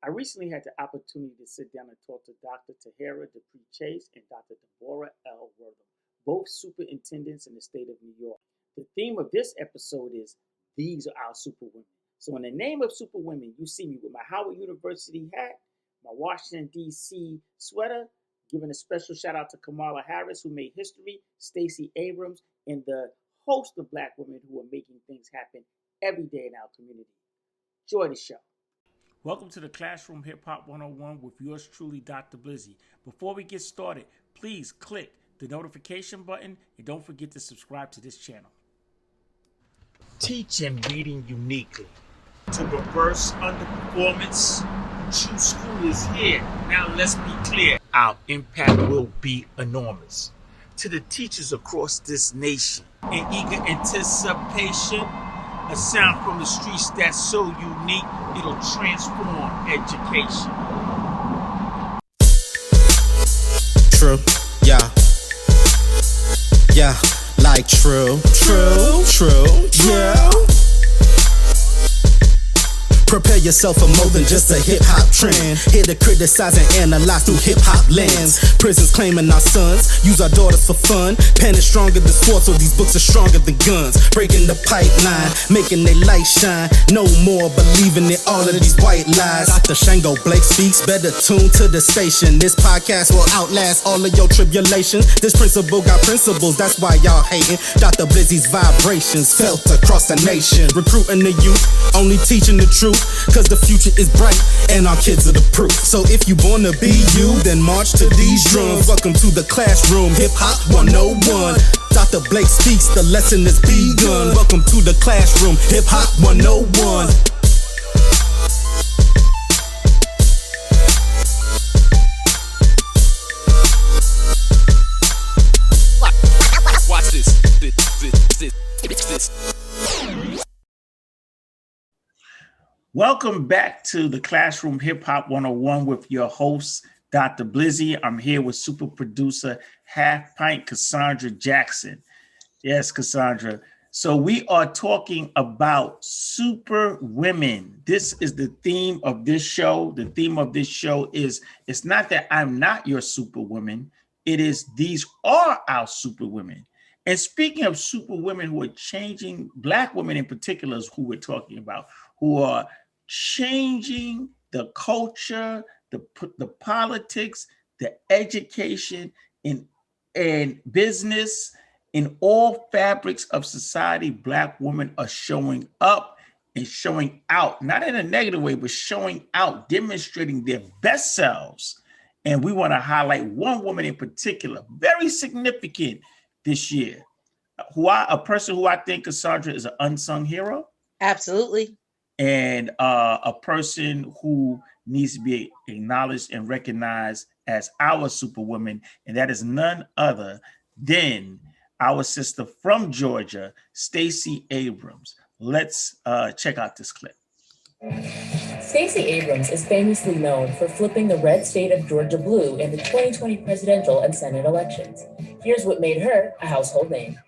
I recently had the opportunity to sit down and talk to Dr. Tahira Chase and Dr. Deborah L. Wortham, both superintendents in the state of New York. The theme of this episode is These Are Our Superwomen. So in the name of Superwomen, you see me with my Howard University hat, my Washington, D.C. sweater, giving a special shout out to Kamala Harris, who made history, Stacy Abrams, and the host of Black women who are making things happen every day in our community. Enjoy the show. Welcome to the Classroom Hip Hop 101 with yours truly, Dr. Blizzy. Before we get started, please click the notification button and don't forget to subscribe to this channel. Teaching reading uniquely. To reverse underperformance, True School is here. Now let's be clear. Our impact will be enormous. To the teachers across this nation, in eager anticipation, a sound from the streets that's so unique, it'll transform education. True, yeah. Yeah, like true, yeah. Prepare yourself for more than just a hip-hop trend. Here to criticize and analyze through hip-hop lens. Prisons claiming our sons, use our daughters for fun. Pen is stronger than sports, so these books are stronger than guns. Breaking the pipeline, making they light shine. No more believing in all of these white lies. Dr. Shango Blake speaks, better tune to the station. This podcast will outlast all of your tribulations. This principle got principles, that's why y'all hating. Dr. Blizzy's vibrations felt across the nation. Recruiting the youth, only teaching the truth. Cause the future is bright and our kids are the proof. So if you wanna be you, then march to these drums. Welcome to the classroom, Hip Hop 101. Dr. Blake speaks, the lesson is begun. Welcome to the classroom, Hip Hop 101. Watch this. Welcome back to the Classroom Hip Hop 101 with your host, Dr. Blizzy. I'm here with super producer Half Pint Cassandra Jackson. Yes, Cassandra. So we are talking about super women. This is the theme of this show. The theme of this show is, it's not that I'm not your superwoman. It is, these are our superwomen. And speaking of superwomen who are changing, Black women in particular is who we're talking about, who are changing the culture, the politics, the education, and business, in all fabrics of society. Black women are showing up and showing out, not in a negative way, but showing out, demonstrating their best selves. And we want to highlight one woman in particular, very significant this year, a person who I think, Cassandra, is an unsung hero. Absolutely. And a person who needs to be acknowledged and recognized as our superwoman, and that is none other than our sister from Georgia, Stacy Abrams. Let's check out this clip. Stacey Abrams is famously known for flipping the red state of Georgia blue in the 2020 presidential and Senate elections. Here's what made her a household name.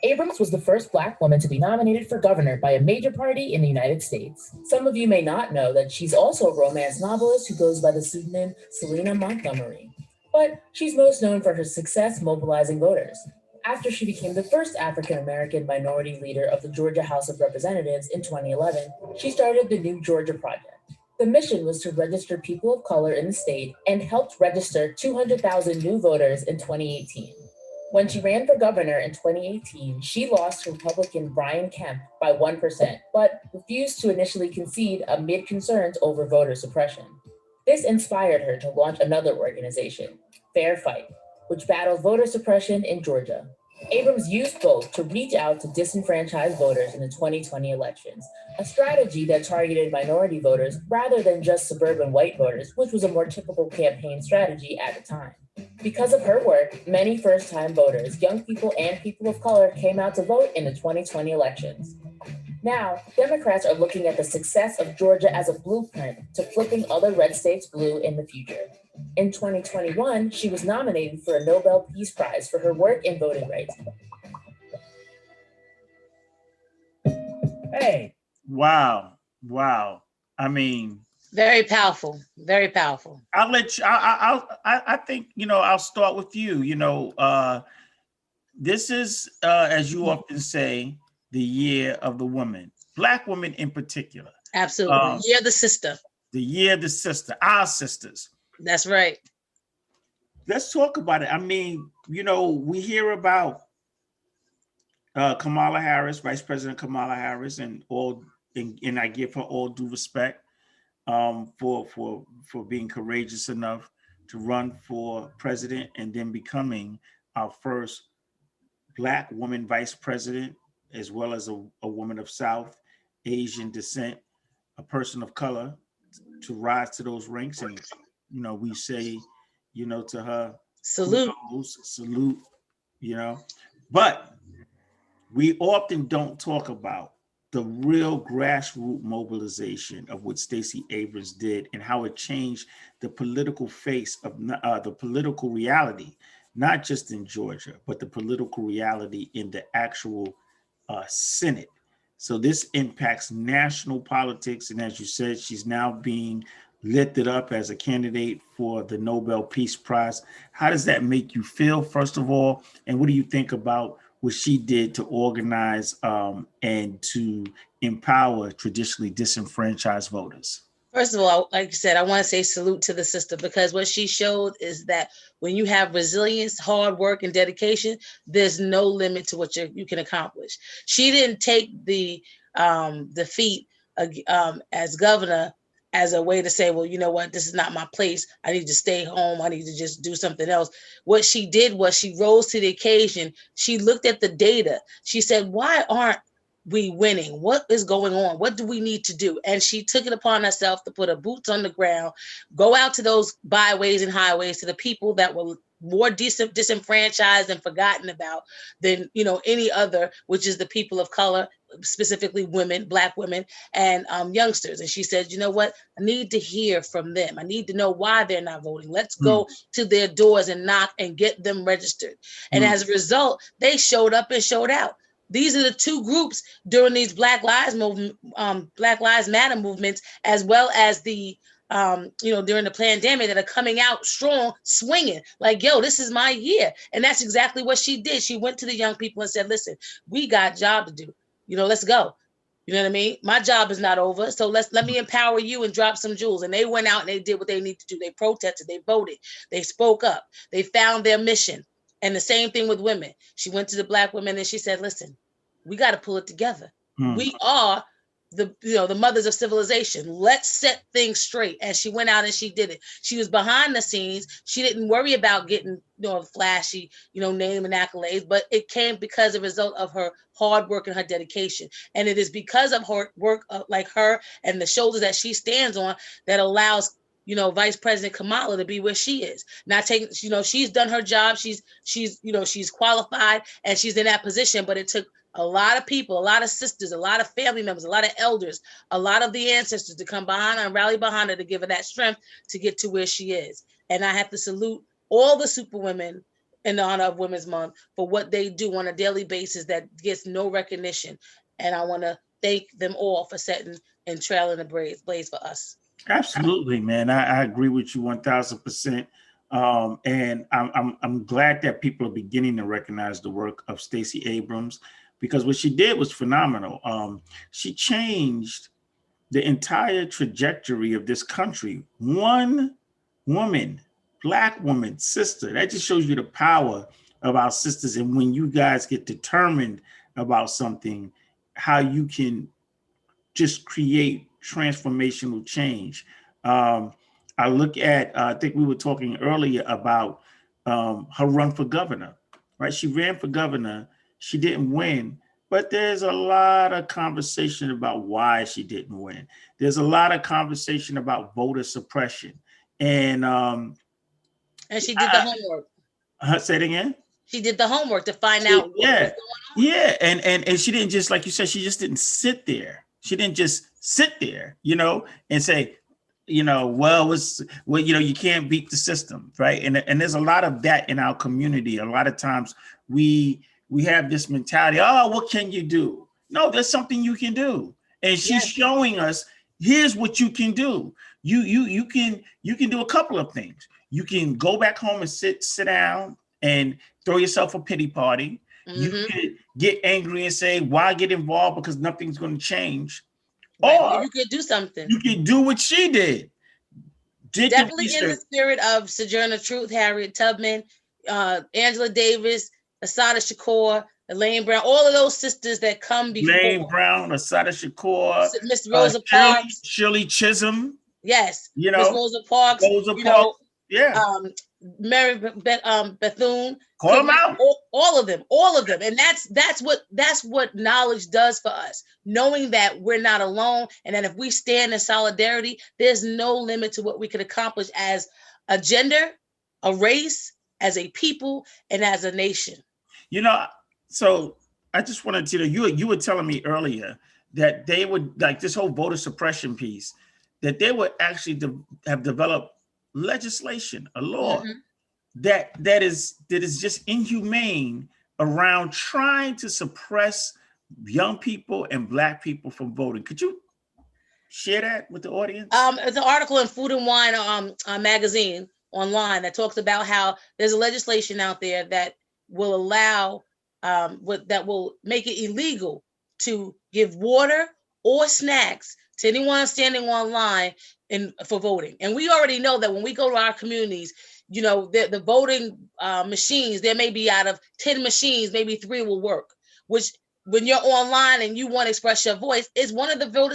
Abrams was the first Black woman to be nominated for governor by a major party in the United States. Some of you may not know that she's also a romance novelist who goes by the pseudonym Selena Montgomery, but she's most known for her success mobilizing voters. After she became the first African-American minority leader of the Georgia House of Representatives in 2011, she started the New Georgia Project. The mission was to register people of color in the state and helped register 200,000 new voters in 2018. When she ran for governor in 2018, she lost to Republican Brian Kemp by 1%, but refused to initially concede amid concerns over voter suppression. This inspired her to launch another organization, Fair Fight, which battles voter suppression in Georgia. Abrams used both to reach out to disenfranchised voters in the 2020 elections, a strategy that targeted minority voters rather than just suburban white voters, which was a more typical campaign strategy at the time. Because of her work, many first-time voters, young people and people of color, came out to vote in the 2020 elections. Now, Democrats are looking at the success of Georgia as a blueprint to flipping other red states blue in the future. In 2021, she was nominated for a Nobel Peace Prize for her work in voting rights. Hey. Wow. I mean, Very powerful. Very powerful. I'll let you. I think I'll start with you. This is as you often say, the year of the woman, Black women in particular. Absolutely. Year of the sister. The year of the sister, our sisters. That's right. Let's talk about it. I mean, we hear about Kamala Harris, Vice President Kamala Harris, and I give her all due respect for being courageous enough to run for president and then becoming our first Black woman vice president, as well as a woman of South Asian descent, a person of color, to rise to those ranks. And we say, to her, salute, salute, but we often don't talk about the real grassroots mobilization of what Stacey Abrams did and how it changed the political face of the political reality, not just in Georgia, but the political reality in the actual Senate. So this impacts national politics. And as you said, she's now being lifted up as a candidate for the Nobel Peace Prize. How does that make you feel, first of all? And what do you think about what she did to organize and to empower traditionally disenfranchised voters? First of all, like you said, I want to say salute to the sister, because what she showed is that when you have resilience, hard work, and dedication, there's no limit to what you can accomplish. She didn't take the defeat as governor as a way to say, well, you know what, this is not my place. I need to stay home. I need to just do something else. What she did was she rose to the occasion. She looked at the data. She said, why aren't we winning? What is going on? What do we need to do? And she took it upon herself to put her boots on the ground, go out to those byways and highways, to the people that were more disenfranchised and forgotten about than any other, which is the people of color, specifically women, Black women, and youngsters. And she said, you know what? I need to hear from them. I need to know why they're not voting. Let's go to their doors and knock and get them registered. And as a result, they showed up and showed out. These are the two groups during these Black Lives Matter movements, as well as the during the pandemic, that are coming out strong, swinging like, yo, this is my year. And that's exactly what she did. She went to the young people and said, listen, we got a job to do. Let's go. You know what I mean? My job is not over. So let me empower you and drop some jewels. And they went out and they did what they need to do. They protested, they voted, they spoke up, they found their mission. And the same thing with women. She went to the Black women and she said, listen, we got to pull it together. We are the mothers of civilization. Let's set things straight. And she went out and she did it. She was behind the scenes. She didn't worry about getting flashy name and accolades, but it came because of a result of her hard work and her dedication. And it is because of her work like her and the shoulders that she stands on that allows Vice President Kamala to be where she is. Not taking, she's done her job. She's qualified and she's in that position, but it took a lot of people, a lot of sisters, a lot of family members, a lot of elders, a lot of the ancestors to come behind her and rally behind her to give her that strength to get to where she is. And I have to salute all the Superwomen in the honor of Women's Month for what they do on a daily basis that gets no recognition. And I want to thank them all for setting and trailing the blaze for us. Absolutely, man. I agree with you 1000%. And I'm glad that people are beginning to recognize the work of Stacey Abrams, because what she did was phenomenal. She changed the entire trajectory of this country. One woman, Black woman, sister. That just shows you the power of our sisters. And when you guys get determined about something, how you can just create transformational change. I look at, I think we were talking earlier about her run for governor, right? She ran for governor. She didn't win, but there's a lot of conversation about why she didn't win. There's a lot of conversation about voter suppression. And she did the homework. Say it again? She did the homework to find out what was going on. Yeah, and she didn't just, like you said, she just didn't sit there. She didn't just sit there, and say, you can't beat the system, right? And there's a lot of that in our community. A lot of times we have this mentality, oh, what can you do? No, there's something you can do. And she's showing us here's what you can do. You can do a couple of things. You can go back home and sit down and throw yourself a pity party. You can get angry and say, why get involved? Because nothing's going to change. Right. Or you could do something. You can do what she did. Definitely in the spirit of Sojourner Truth, Harriet Tubman, Angela Davis, Assata Shakur, Elaine Brown, all of those sisters that come before. Elaine Brown, Assata Shakur, Miss Rosa Parks, Shirley Chisholm. Yes, you know, Miss Rosa Parks. Yeah. Mary Bethune. Call them out. All of them, and that's what knowledge does for us. Knowing that we're not alone, and that if we stand in solidarity, there's no limit to what we can accomplish as a gender, a race, as a people, and as a nation. So I just wanted to you were telling me earlier that they would, like, this whole voter suppression piece, that they would actually have developed legislation, a law that is just inhumane around trying to suppress young people and Black people from voting. Could you share that with the audience? It's an article in Food and Wine magazine online that talks about how there's a legislation out there that will allow that will make it illegal to give water or snacks to anyone standing online for voting. And we already know that when we go to our communities, the voting machines, there may be out of 10 machines, maybe 3 will work, which when you're online and you want to express your voice, is one of the voter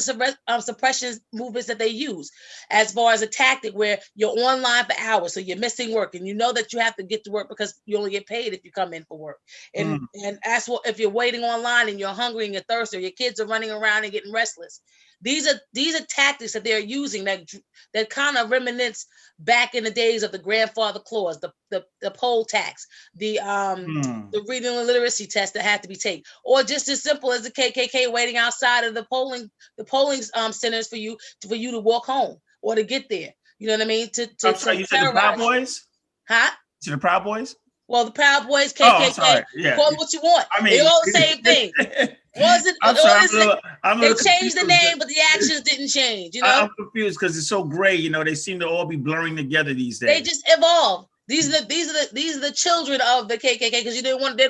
suppression movements that they use as far as a tactic where you're online for hours. So you're missing work and you know that you have to get to work because you only get paid if you come in for work. And that's what, if you're waiting online and you're hungry and you're thirsty, or your kids are running around and getting restless. These are tactics that they're using that kind of reminisce back in the days of the grandfather clause, the poll tax, the reading and literacy test that had to be taken, or just as simple as the KKK waiting outside of the polling centers for you to walk home or to get there. You know what I mean? I'm sorry, you said the Proud Boys? Huh? To the Proud Boys? Well, the Proud Boys, KKK, call them what you want. I mean, they're all the same thing. They changed the name, but the actions didn't change. I'm confused because it's so gray. They seem to all be blurring together these days. They just evolve. These are the children of the KKK, because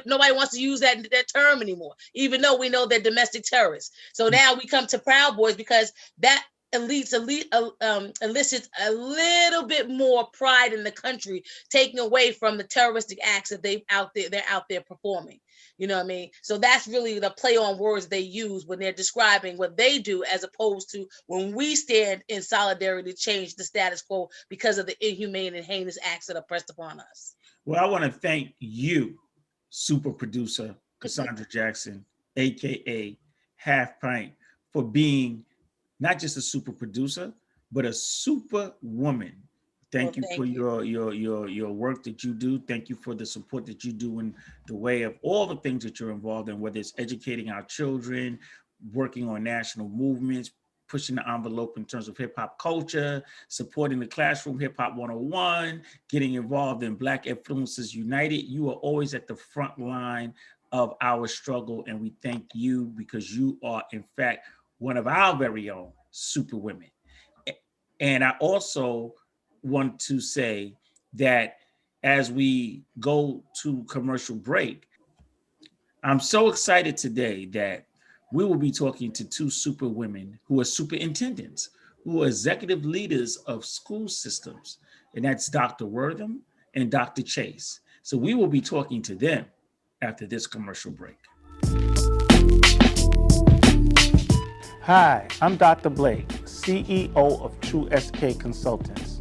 nobody wants to use that term anymore, even though we know they're domestic terrorists. So now we come to Proud Boys because that elicits a little bit more pride in the country, taking away from the terroristic acts that they're out there performing. You know what I mean? So that's really the play on words they use when they're describing what they do, as opposed to when we stand in solidarity to change the status quo because of the inhumane and heinous acts that are pressed upon us. Well, I want to thank you, super producer Cassandra Jackson, aka Half Pint, for being not just a super producer, but a super woman. Thank you for your work that you do. Thank you for the support that you do in the way of all the things that you're involved in, whether it's educating our children, working on national movements, pushing the envelope in terms of hip hop culture, supporting the Classroom Hip Hop 101, getting involved in Black Influencers United. You are always at the front line of our struggle, and we thank you because you are, in fact, one of our very own superwomen. And I also want to say that as we go to commercial break, I'm so excited today that we will be talking to 2 superwomen who are superintendents, who are executive leaders of school systems, and that's Dr. Wortham and Dr. Chase. So we will be talking to them after this commercial break. Hi, I'm Dr. Blake, CEO of True SK Consultants.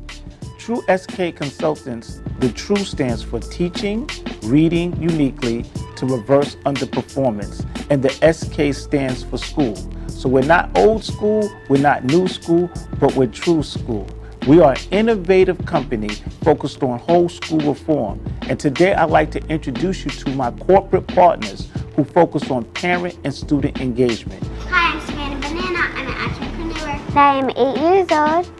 True SK Consultants, the True stands for Teaching, Reading Uniquely to Reverse Underperformance, and the SK stands for School. So we're not old school, we're not new school, but we're true school. We are an innovative company focused on whole school reform. And today I'd like to introduce you to my corporate partners who focus on parent and student engagement. Hi, I'm Savannah Banana. I'm an entrepreneur. I am 8 years old.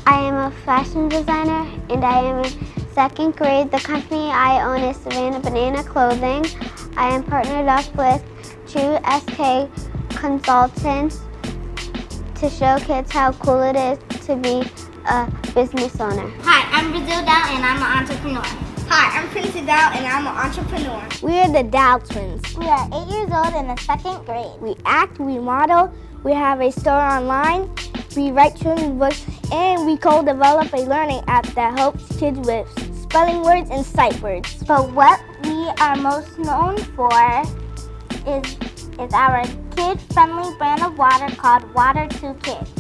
I am a fashion designer and I am in 2nd grade. The company I own is Savannah Banana Clothing. I am partnered up with True SK Consultants to show kids how cool it is to be a business owner. Hi, I'm Brazil Dow and I'm an entrepreneur. Hi, I'm Princey Dow and I'm an entrepreneur. We are the Dow twins. We are 8 years old in the 2nd grade. We act, we model, we have a store online, we write children's books, and we co-develop a learning app that helps kids with spelling words and sight words. But what we are most known for is our kid-friendly brand of water called Water to Kids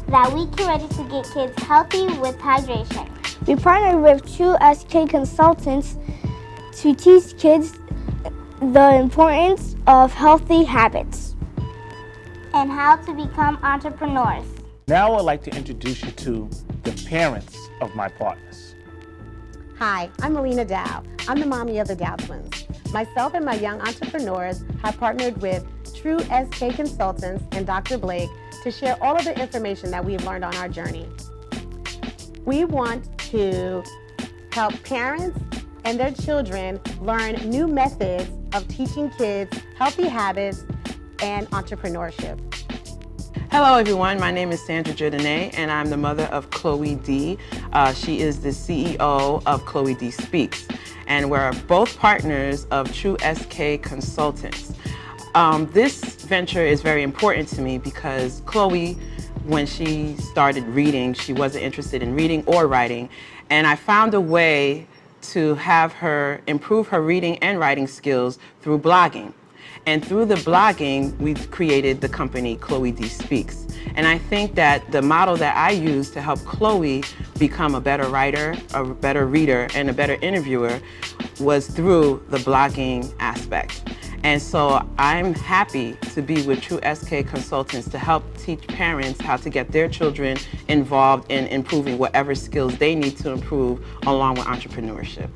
that we created to get kids healthy with hydration. We partnered with True SK Consultants to teach kids the importance of healthy habits and how to become entrepreneurs. Now I'd like to introduce you to the parents of my partners. Hi, I'm Melina Dow. I'm the mommy of the Dow twins. Myself and my young entrepreneurs have partnered with True SK Consultants and Dr. Blake to share all of the information that we have learned on our journey. We want to help parents and their children learn new methods of teaching kids healthy habits and entrepreneurship. Hello everyone, my name is Sandra Jordanay and I'm the mother of Chloe D. She is the CEO of Blizzy Speaks, and we're both partners of True SK Consultants. This venture is very important to me because Chloe, when she started reading, she wasn't interested in reading or writing, and I found a way to have her improve her reading and writing skills through blogging. And through the blogging, we created the company Blizzy Speaks. And I think that the model that I use to help Chloe become a better writer, a better reader, and a better interviewer was through the blogging aspect. And so I'm happy to be with True SK Consultants to help teach parents how to get their children involved in improving whatever skills they need to improve along with entrepreneurship.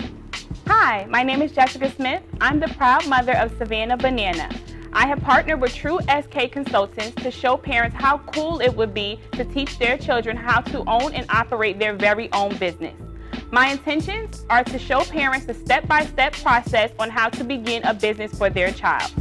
Hi, my name is Jessica Smith. I'm the proud mother of Savannah Banana. I have partnered with True SK Consultants to show parents how cool it would be to teach their children how to own and operate their very own business. My intentions are to show parents the step-by-step process on how to begin a business for their child.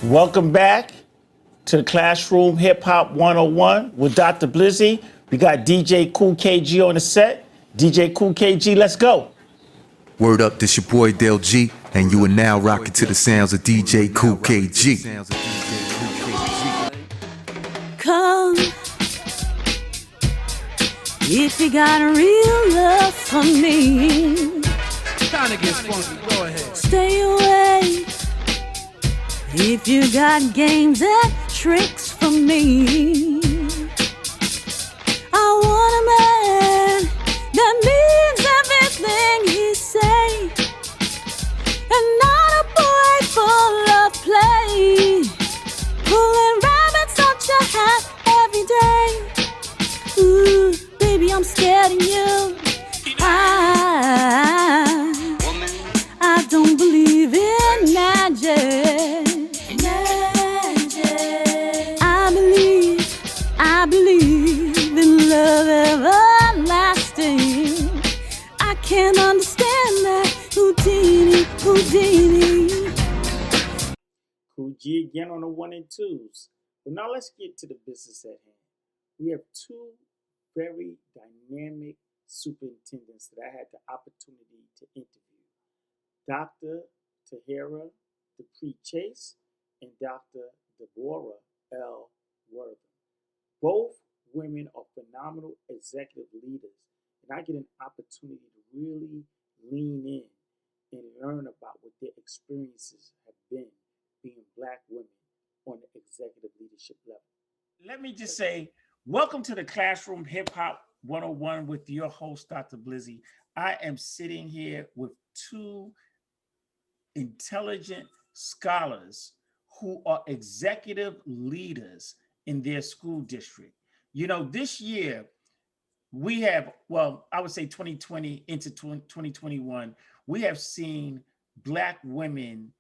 Welcome back to the Classroom Hip Hop 101 with Dr. Blizzy. We got DJ Cool KG on the set. DJ Cool KG, let's go. Word up, this your boy Del G, and you are now rocking to the sounds of DJ Cool KG. Come, if you got a real love for me, Kinda gets funky, go ahead. stay away. If you got games and tricks for me, I want a man that means everything he say, and not a boy full of play, pulling rabbits out your hat every day. Ooh, baby, I'm scared of you. I don't believe in magic. I believe in again on the 1 and 2s. But now let's get to the business at hand. We have two very dynamic superintendents that I had the opportunity to interview. Dr. Tahira Chase Dupree and Dr. Deborah L. Wortham. Both women are phenomenal executive leaders, and I get an opportunity to really lean in and learn about what their experiences have been being Black women on the executive leadership level. Let me just say, welcome to the Classroom Hip Hop 101 with your host, Dr. Blizzy. I am sitting here with two intelligent scholars who are executive leaders in their school district. You know, this year we have, well, I would say 2020 into 2021, we have seen Black women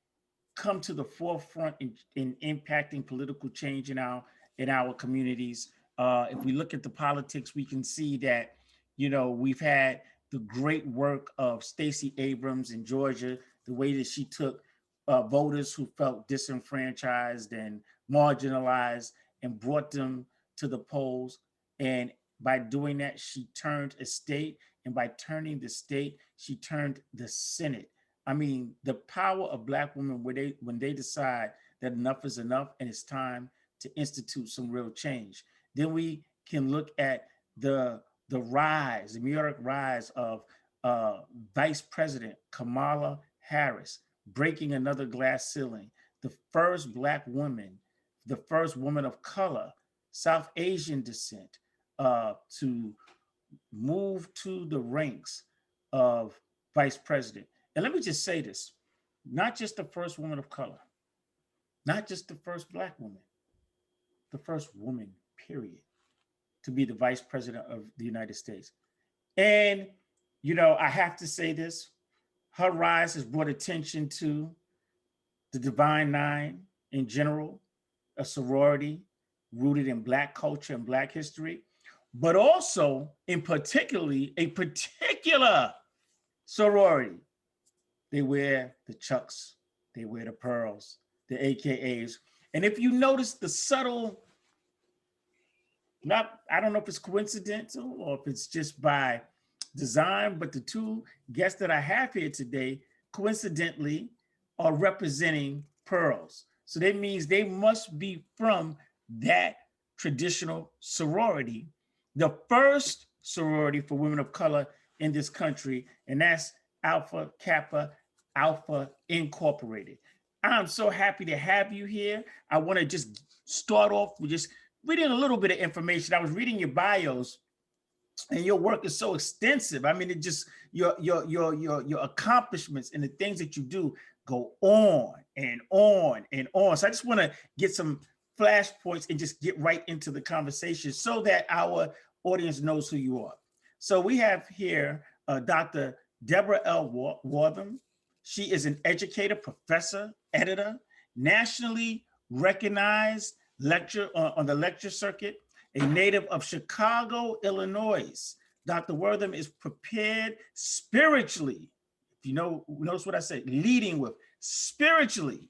come to the forefront in impacting political change in our communities. If we look at the politics, we can see that, you know, we've had the great work of Stacy Abrams in Georgia, the way that she took voters who felt disenfranchised and marginalized and brought them to the polls. And by doing that, she turned a state, and by turning the state, she turned the Senate. I mean, the power of Black women when they decide that enough is enough and it's time to institute some real change. Then we can look at the meteoric rise of Vice President Kamala Harris, breaking another glass ceiling, the first Black woman, the first woman of color, South Asian descent, to move to the ranks of vice president. And let me just say this, not just the first woman of color, not just the first Black woman, the first woman, period, to be the vice president of the United States. And, you know, I have to say this, her rise has brought attention to the Divine Nine in general, a sorority rooted in Black culture and Black history, but also in a particular sorority. They wear the chucks, they wear the pearls, the AKAs. And if you notice the subtle, I don't know if it's coincidental or if it's just by design, but the two guests that I have here today, coincidentally, are representing pearls. So that means they must be from that traditional sorority, the first sorority for women of color in this country, and that's Alpha Kappa Alpha Incorporated. I'm so happy to have you here. I want to just start off with just reading a little bit of information. I was reading your bios, and your work is so extensive. I mean, it just your accomplishments and the things that you do go on and on and on. So I just want to get some flashpoints and just get right into the conversation so that our audience knows who you are. So we have here Dr. Deborah L. Wortham. She is an educator, professor, editor, nationally recognized lecturer on the lecture circuit, a native of Chicago, Illinois. Dr. Wortham is prepared spiritually. If you notice what I said, leading with spiritually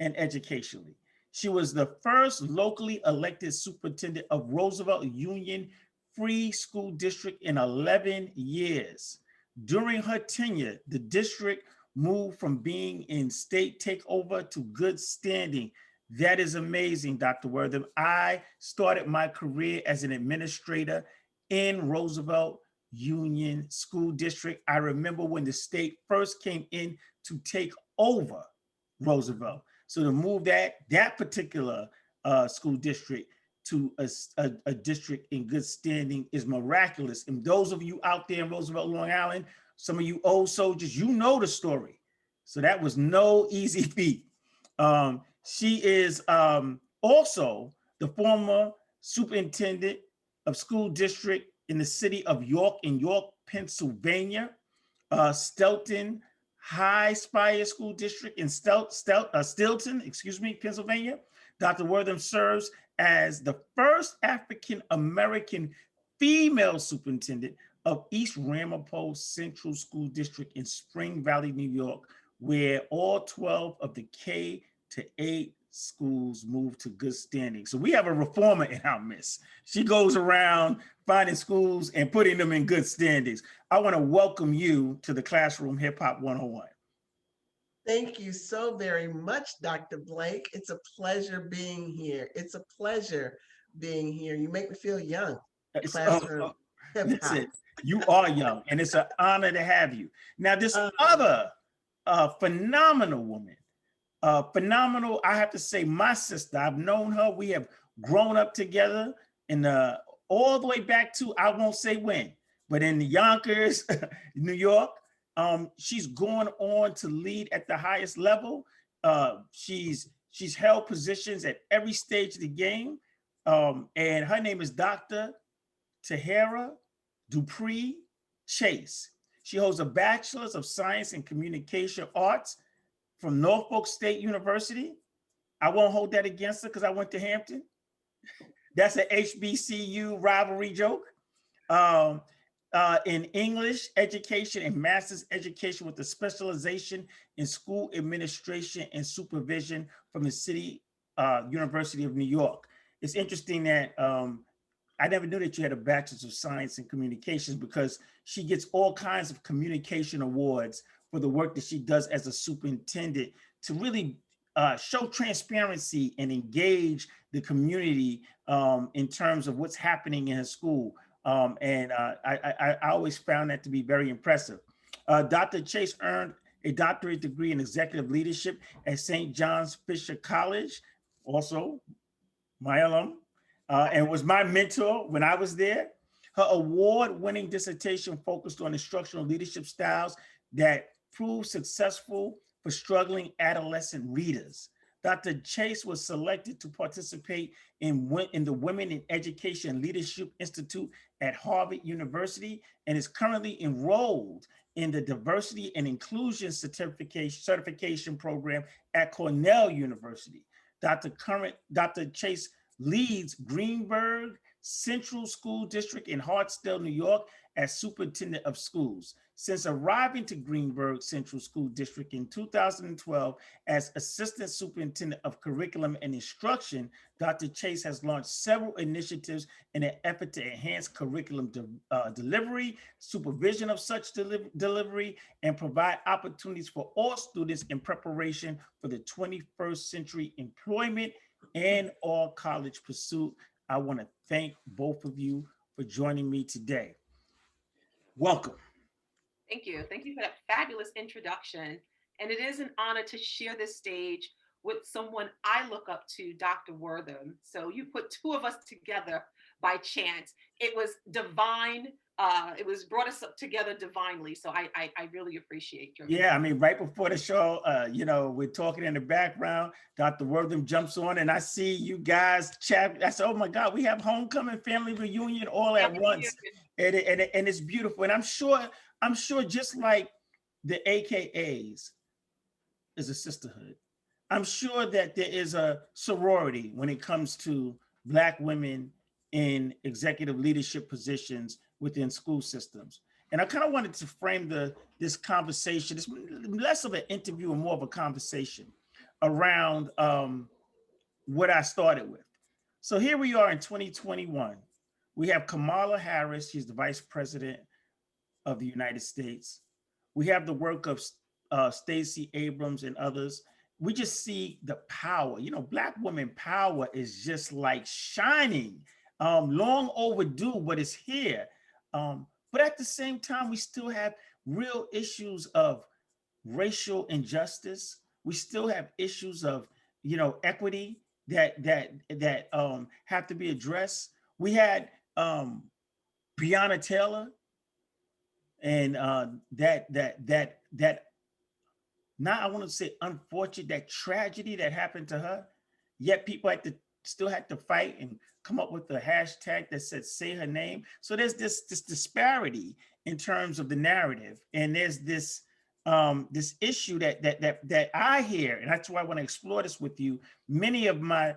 and educationally. She was the first locally elected superintendent of Roosevelt Union Free School District in 11 years. During her tenure, the district moved from being in state takeover to good standing. That is amazing, Dr. Wortham. I started my career as an administrator in Roosevelt Union School District. I remember when the state first came in to take over Roosevelt. So to move that particular school district to a district in good standing is miraculous. And those of you out there in Roosevelt, Long Island, some of you old soldiers, you know the story. So that was no easy feat. She is also the former superintendent of school district in the city of York in York, Pennsylvania, Stilton High Spire School District in Stilton, Pennsylvania. Dr. Wortham serves as the first African-American female superintendent of East Ramapo Central School District in Spring Valley, New York, where all 12 of the K-8 schools move to good standing. So we have a reformer in our midst. She goes around finding schools and putting them in good standings. I want to welcome you to the Classroom Hip Hop 101. Thank you so very much, Dr. Blake. It's a pleasure being here. It's a pleasure being here. You make me feel young. Classroom Hip Hop. Listen, you are young, and it's an honor to have you. Now, this other phenomenal woman, phenomenal, I have to say, my sister, I've known her. We have grown up together in all the way back to, I won't say when, but in the Yonkers, New York. She's going on to lead at the highest level. She's held positions at every stage of the game. And her name is Dr. Tahira Dupree Chase. She holds a Bachelor's of Science in Communication Arts from Norfolk State University. I won't hold that against her because I went to Hampton. That's an HBCU rivalry joke. In English education and master's education with a specialization in school administration and supervision from the City University of New York. It's interesting that I never knew that you had a Bachelor's of Science in Communications, because she gets all kinds of communication awards for the work that she does as a superintendent to really show transparency and engage the community in terms of what's happening in her school. I always found that to be very impressive. Dr. Chase earned a doctorate degree in executive leadership at St. John's Fisher College, also my alum, and was my mentor when I was there. Her award-winning dissertation focused on instructional leadership styles that proved successful for struggling adolescent readers. Dr. Chase was selected to participate in the Women in Education and Leadership Institute at Harvard University and is currently enrolled in the Diversity and Inclusion Certification Program at Cornell University. Dr. Chase leads Greenburgh Central School District in Hartsdale, New York, as Superintendent of Schools. Since arriving to Greenburgh Central School District in 2012 as Assistant Superintendent of Curriculum and Instruction, Dr. Chase has launched several initiatives in an effort to enhance curriculum delivery, supervision of such delivery, and provide opportunities for all students in preparation for the 21st century employment and all college pursuit. I want to thank both of you for joining me today. Welcome. Thank you. Thank you for that fabulous introduction. And it is an honor to share this stage with someone I look up to, Dr. Wortham. So you put two of us together by chance. It was divine. It was brought us up together divinely. So I really appreciate your. Yeah, I mean, right before the show, we're talking in the background. Dr. Wortham jumps on, and I see you guys chat. I said, "Oh my God, we have homecoming, family reunion, all at once," and it's beautiful. And I'm sure, just like the AKAs is a sisterhood, I'm sure that there is a sorority when it comes to Black women in executive leadership positions within school systems. And I kind of wanted to frame this conversation, it's less of an interview and more of a conversation around what I started with. So here we are in 2021. We have Kamala Harris, she's the Vice President of the United States. We have the work of Stacy Abrams and others. We just see the power, Black women power is just like shining, long overdue, but it's here. But at the same time, we still have real issues of racial injustice. We still have issues of, equity that have to be addressed. We had Breonna Taylor, and that not, I want to say unfortunate, that tragedy that happened to her. Yet people still had to fight and come up with a hashtag that said "say her name." So there's this disparity in terms of the narrative, and there's this issue that I hear, and that's why I want to explore this with you. Many of my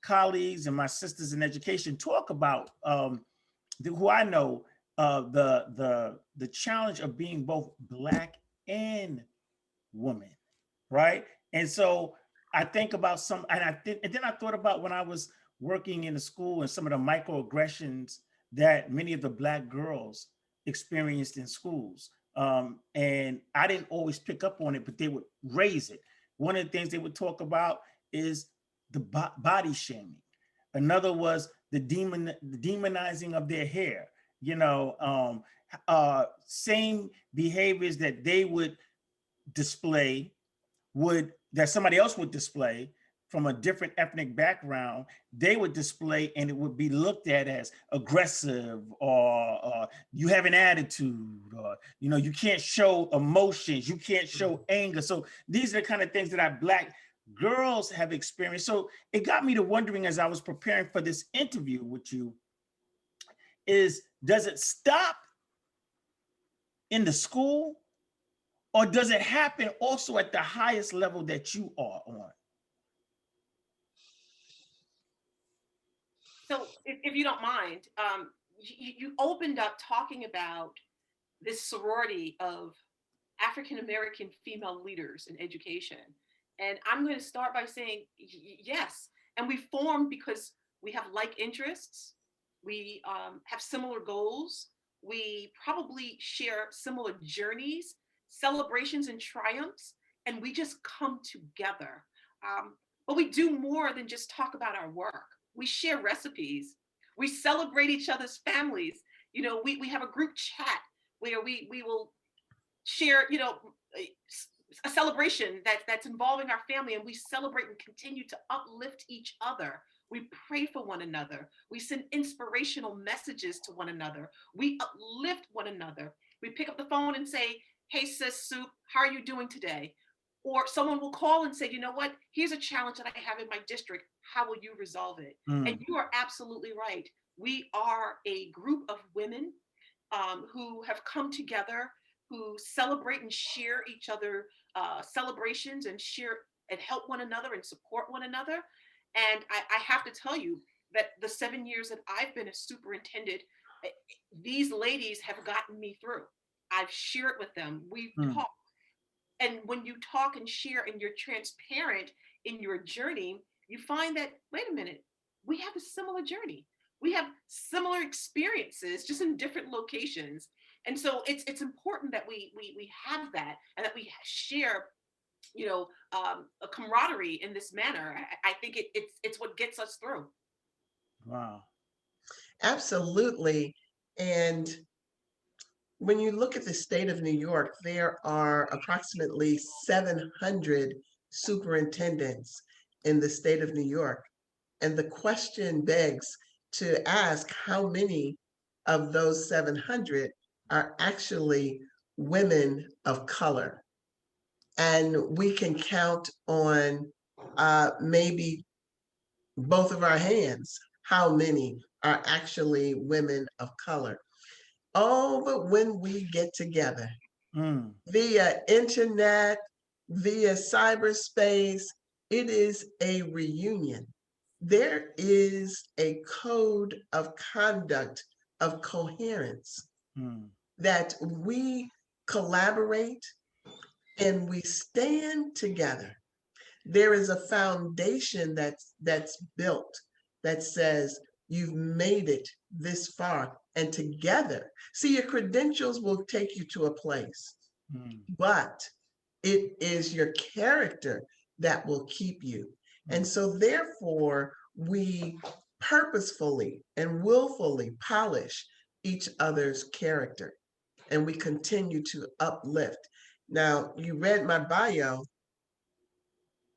colleagues and my sisters in education talk about who I know the challenge of being both Black and woman, right? And so I think about some, and then I thought about when I was working in the school and some of the microaggressions that many of the Black girls experienced in schools. And I didn't always pick up on it, but they would raise it. One of the things they would talk about is the body shaming. Another was the demonizing of their hair. Same behaviors that they would display that somebody else would display from a different ethnic background, they would display, and it would be looked at as aggressive, or you have an attitude, or you can't show emotions, you can't show anger. So these are the kind of things that our Black girls have experienced. So it got me to wondering, as I was preparing for this interview with you, does it stop in the school, or does it happen also at the highest level that you are on? So if you don't mind, you opened up talking about this sorority of African-American female leaders in education. And I'm going to start by saying, yes. And we formed because we have like interests. We have similar goals. We probably share similar journeys, celebrations and triumphs, and we just come together. But we do more than just talk about our work. We share recipes. We celebrate each other's families. We have a group chat where we will share, a celebration that's involving our family, and we celebrate and continue to uplift each other. We pray for one another. We send inspirational messages to one another. We uplift one another. We pick up the phone and say, hey, sis Soup, how are you doing today? Or someone will call and say, you know what, here's a challenge that I have in my district. How will you resolve it? And you are absolutely right. We are a group of women who have come together, who celebrate and share each other celebrations, and share and help one another and support one another. And I have to tell you that the 7 years that I've been a superintendent, these ladies have gotten me through. I've shared with them. We've talked. And when you talk and share and you're transparent in your journey, you find that, wait a minute, we have a similar journey. We have similar experiences, just in different locations. And so it's important that we have that, and that we share, a camaraderie in this manner. I think it's what gets us through. Wow. Absolutely. And when you look at the state of New York, there are approximately 700 superintendents in the state of New York. And the question begs to ask, how many of those 700 are actually women of color? And we can count on maybe both of our hands how many are actually women of color. Oh, but when we get together via internet, via cyberspace, it is a reunion. There is a code of conduct, of coherence, that we collaborate and we stand together. There is a foundation that's built that says, you've made it this far, and together. See, your credentials will take you to a place, but it is your character that will keep you. And so therefore, we purposefully and willfully polish each other's character, and we continue to uplift. Now, you read my bio,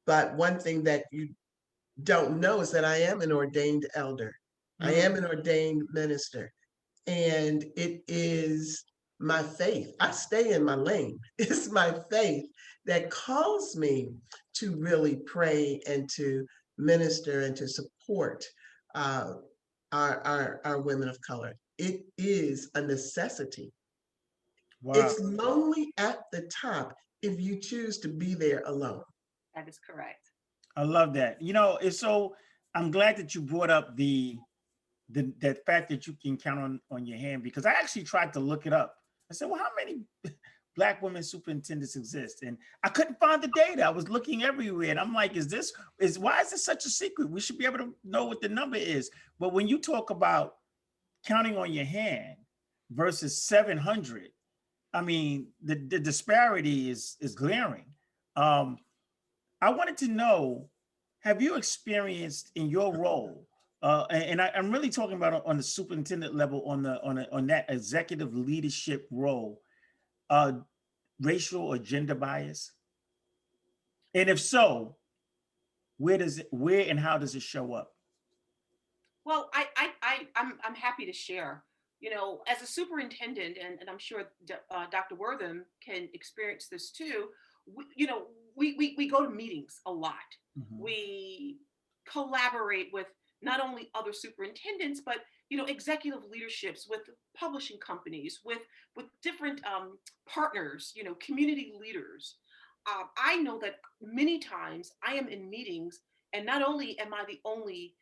but one thing that you don't know is that I am an ordained elder. I am an ordained minister, and it is my faith. I stay in my lane. It's my faith that calls me to really pray and to minister and to support our women of color. It is a necessity. Wow. It's lonely at the top if you choose to be there alone. That is correct. I love that. It's so, I'm glad that you brought up that fact that you can count on your hand, because I actually tried to look it up. I said, well, how many Black women superintendents exist? And I couldn't find the data. I was looking everywhere, and I'm like, why is this such a secret? We should be able to know what the number is. But when you talk about counting on your hand versus 700, I mean, the disparity is glaring. I wanted to know, have you experienced in your role, and I'm really talking about on the superintendent level, on that executive leadership role, racial or gender bias? And if so, where and how does it show up? Well, I'm happy to share. You know, as a superintendent, and I'm sure Dr. Wortham can experience this too. We go to meetings a lot. Mm-hmm. We collaborate with not only other superintendents, but executive leaderships, with publishing companies, with different partners, community leaders. I know that many times I am in meetings, and not only am I the only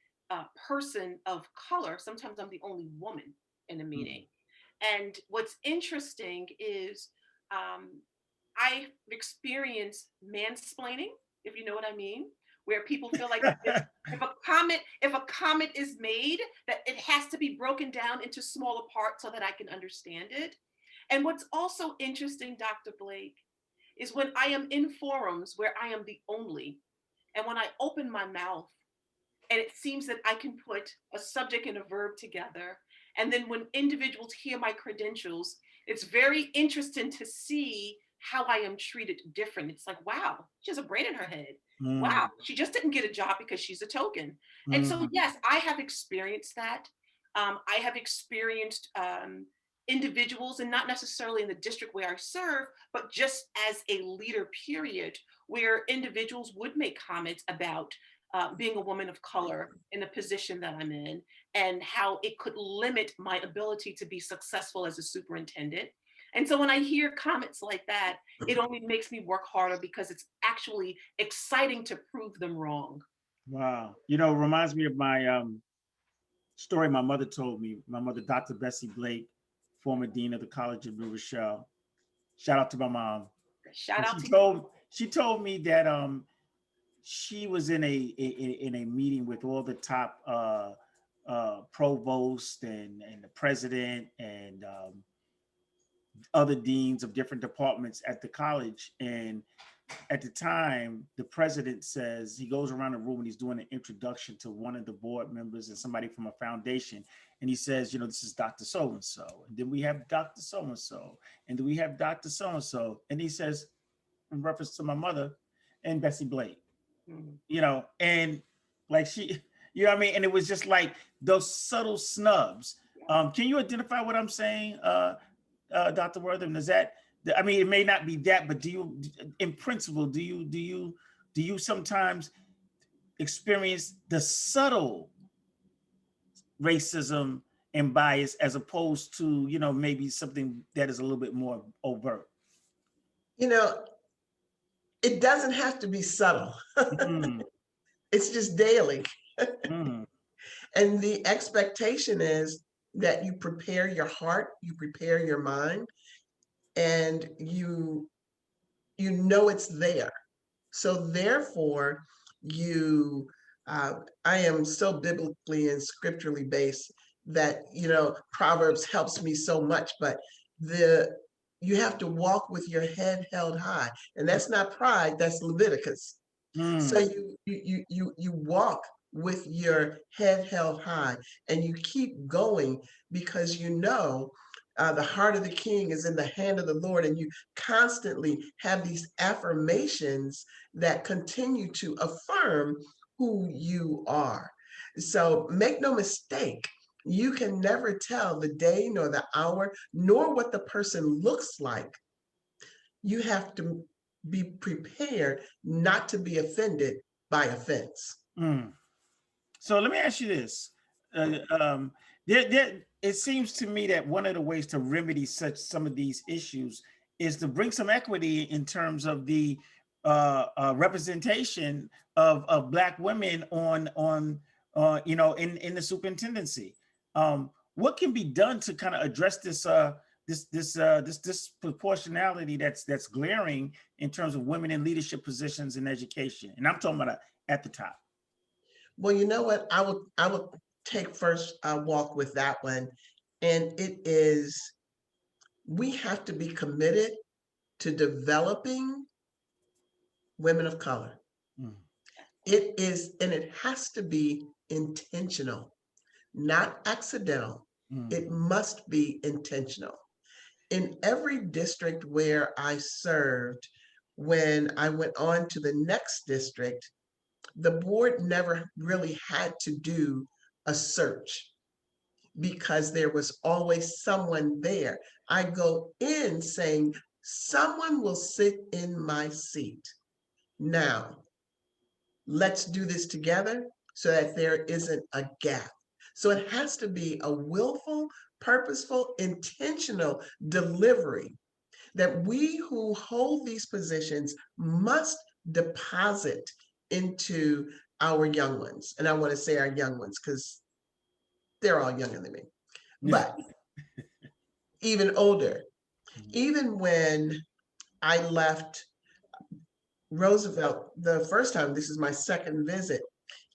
person of color, sometimes I'm the only woman in a meeting. Mm-hmm. And what's interesting is I've experienced mansplaining, if you know what I mean, where people feel like if a comment is made, that it has to be broken down into smaller parts so that I can understand it. And what's also interesting, Dr. Blake, is when I am in forums where I am the only, and when I open my mouth, and it seems that I can put a subject and a verb together, and then when individuals hear my credentials, it's very interesting to see how I am treated different. It's like, wow, she has a brain in her head. Mm. Wow, she just didn't get a job because she's a token. Mm. And so, yes, I have experienced that. I have experienced individuals, and not necessarily in the district where I serve, but just as a leader, period, where individuals would make comments about being a woman of color in the position that I'm in, and how it could limit my ability to be successful as a superintendent. And so when I hear comments like that, it only makes me work harder, because it's actually exciting to prove them wrong. Wow. It reminds me of my story my mother told me. My mother, Dr. Bessie Blake, former dean of the College of New Rochelle. Shout out to my mom. She told me that she was in a meeting with all the top provosts and the president and other deans of different departments at the college. And at the time, the president says, he goes around the room and he's doing an introduction to one of the board members and somebody from a foundation. And he says, this is Dr. So-and-so. And then we have Dr. So-and-so. And then we have Dr. So-and-so. And he says, in reference to my mother and Bessie Blake, and like she, what I mean? And it was just like those subtle snubs. Can you identify what I'm saying, Dr. Wortham? Is that, I mean, it may not be that, but do you, in principle, do you sometimes experience the subtle racism and bias as opposed to, maybe something that is a little bit more overt? It doesn't have to be subtle. Mm. It's just daily. Mm. And the expectation is that you prepare your heart, you prepare your mind, and you it's there. So therefore, I am so biblically and scripturally based that, Proverbs helps me so much, but you have to walk with your head held high, and that's not pride, that's Leviticus. Mm. So you walk with your head held high, and you keep going, because the heart of the king is in the hand of the Lord, and you constantly have these affirmations that continue to affirm who you are. So make no mistake, you can never tell the day, nor the hour, nor what the person looks like. You have to be prepared not to be offended by offense. Mm. So let me ask you this. It seems to me that one of the ways to remedy some of these issues is to bring some equity in terms of the representation of Black women in the superintendency. What can be done to kind of address this this disproportionality that's glaring in terms of women in leadership positions in education, and I'm talking about at the top. Well, you know what? I will take first walk with that one, and it is we have to be committed to developing women of color. It is, and it has to be intentional, not accidental. It must be intentional. In every district where I served, when I went on to the next district, the board never really had to do a search because there was always someone there. I go in saying, someone will sit in my seat. Now, let's do this together so that there isn't a gap. So it has to be a willful, purposeful, intentional delivery that we who hold these positions must deposit into our young ones. And I want to say our young ones because they're all younger than me, but even older. Even when I left Roosevelt the first time, this is my second visit,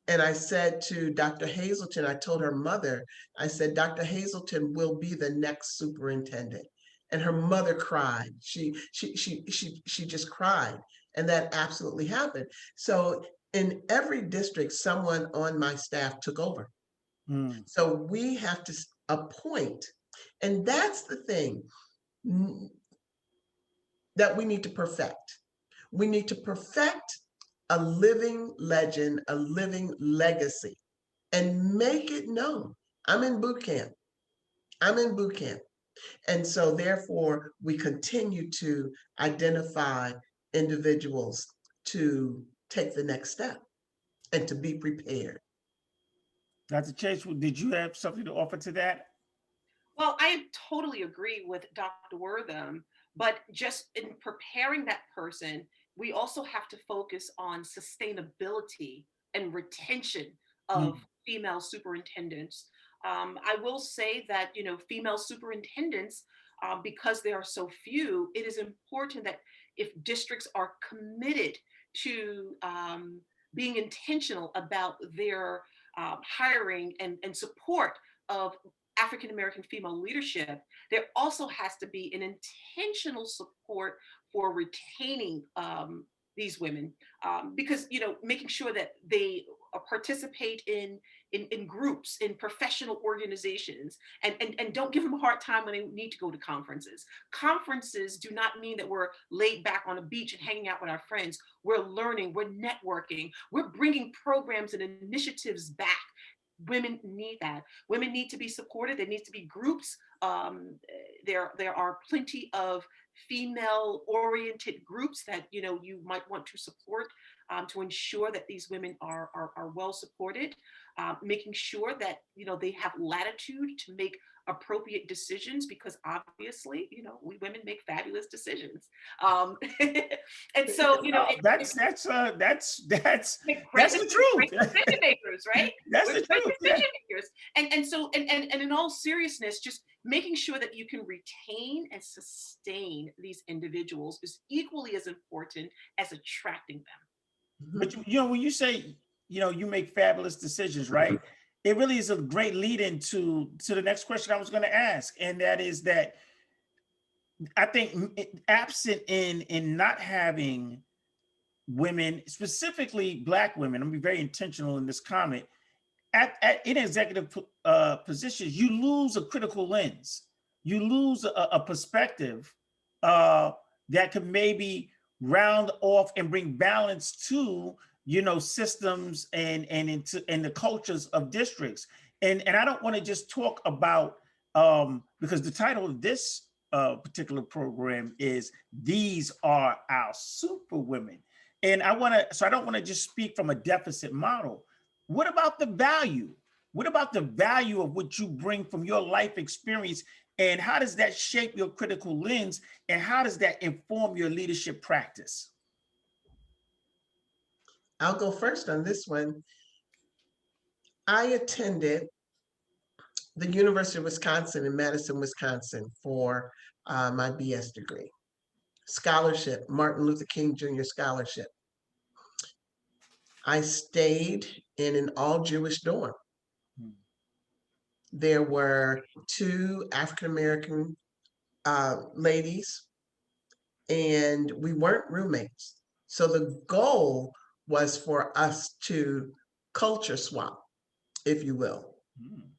and I said to Dr. Hazelton, I told her mother, I said, Dr. Hazelton will be the next superintendent. And her mother cried. She just cried. And that absolutely happened. So in every district, someone on my staff took over. So we have to appoint. And that's the thing that we need to perfect. We need to perfect a living legend, a living legacy, and make it known. I'm in boot camp. I'm in boot camp. And so therefore, we continue to identify individuals to take the next step and to be prepared. Dr. Chase, did you have something to offer to that? Well, I totally agree with Dr. Wortham, but just in preparing that person, we also have to focus on sustainability and retention of female superintendents. I will say that, female superintendents, because there are so few, it is important that if districts are committed to being intentional about their hiring and support of African-American female leadership, there also has to be an intentional support for retaining these women, because making sure that they participate in groups, in professional organizations, and don't give them a hard time when they need to go to conferences. Conferences do not mean that we're laid back on a beach and hanging out with our friends. We're learning, we're networking, we're bringing programs and initiatives back. Women need that. Women need to be supported. There needs to be groups. There are plenty of female-oriented groups that you might want to support to ensure that these women are well supported. Making sure that they have latitude to make appropriate decisions, because obviously we women make fabulous decisions. And so that's the truth. Decision makers, right? That's the truth. Decision makers. And so in all seriousness, just making sure that you can retain and sustain these individuals is equally as important as attracting them. But when you say you make fabulous decisions, right? It really is a great lead into the next question I was going to ask, and that is that I think absent in not having women, specifically Black women, I'm gonna be very intentional in this comment, in executive positions, you lose a critical lens. You lose a perspective that could maybe round off and bring balance to systems and the cultures of districts. And I don't want to just talk about because the title of this particular program is "These Are Our Superwomen," and I don't want to just speak from a deficit model. What about the value? What about the value of what you bring from your life experience, and how does that shape your critical lens, and how does that inform your leadership practice? I'll go first on this one. I attended the University of Wisconsin in Madison, Wisconsin for my BS degree. Scholarship, Martin Luther King Jr. Scholarship. I stayed in an all-Jewish dorm. There were 2 African-American ladies, and we weren't roommates. So the goal was for us to culture swap, if you will,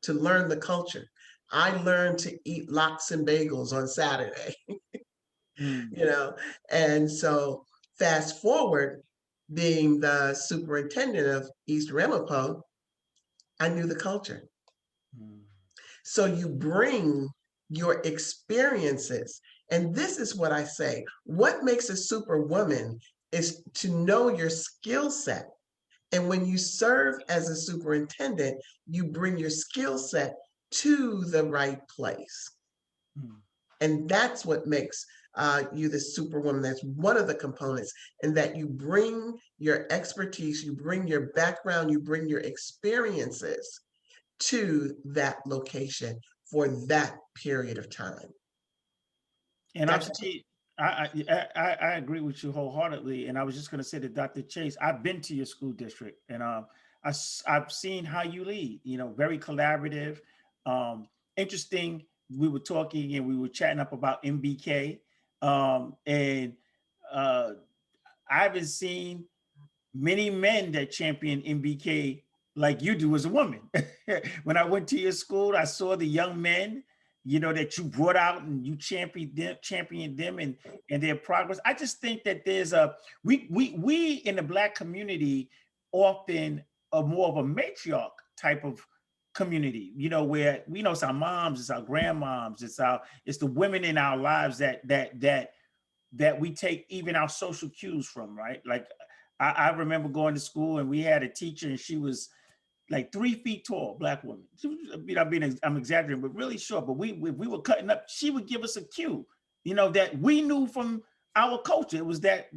to learn the culture. I learned to eat lox and bagels on Saturday, you know, and so fast forward, being the superintendent of East Ramapo, I knew the culture. So you bring your experiences. And this is what I say, what makes a superwoman is to know your skill set. And when you serve as a superintendent, you bring your skill set to the right place. And that's what makes you the superwoman. That's one of the components, and that you bring your expertise, you bring your background, you bring your experiences to that location for that period of time. And I agree with you wholeheartedly. And I was just going to say to Dr. Chase, I've been to your school district, and I've seen how you lead. You know, very collaborative, interesting. We were talking and we were chatting up about MBK, and I haven't seen many men that champion MBK like you do as a woman. When I went to your school, I saw the young men, you know, that you brought out and you championed them and their progress. I just think that there's we in the Black community often are more of a matriarch type of community, you know, where we know it's our moms, it's our grandmoms, it's the women in our lives that we take even our social cues from, right? Like I remember going to school and we had a teacher and she was like 3 feet tall, Black woman. She was, I'm exaggerating, but really short. But we were cutting up, she would give us a cue, you know, that we knew from our culture. It was that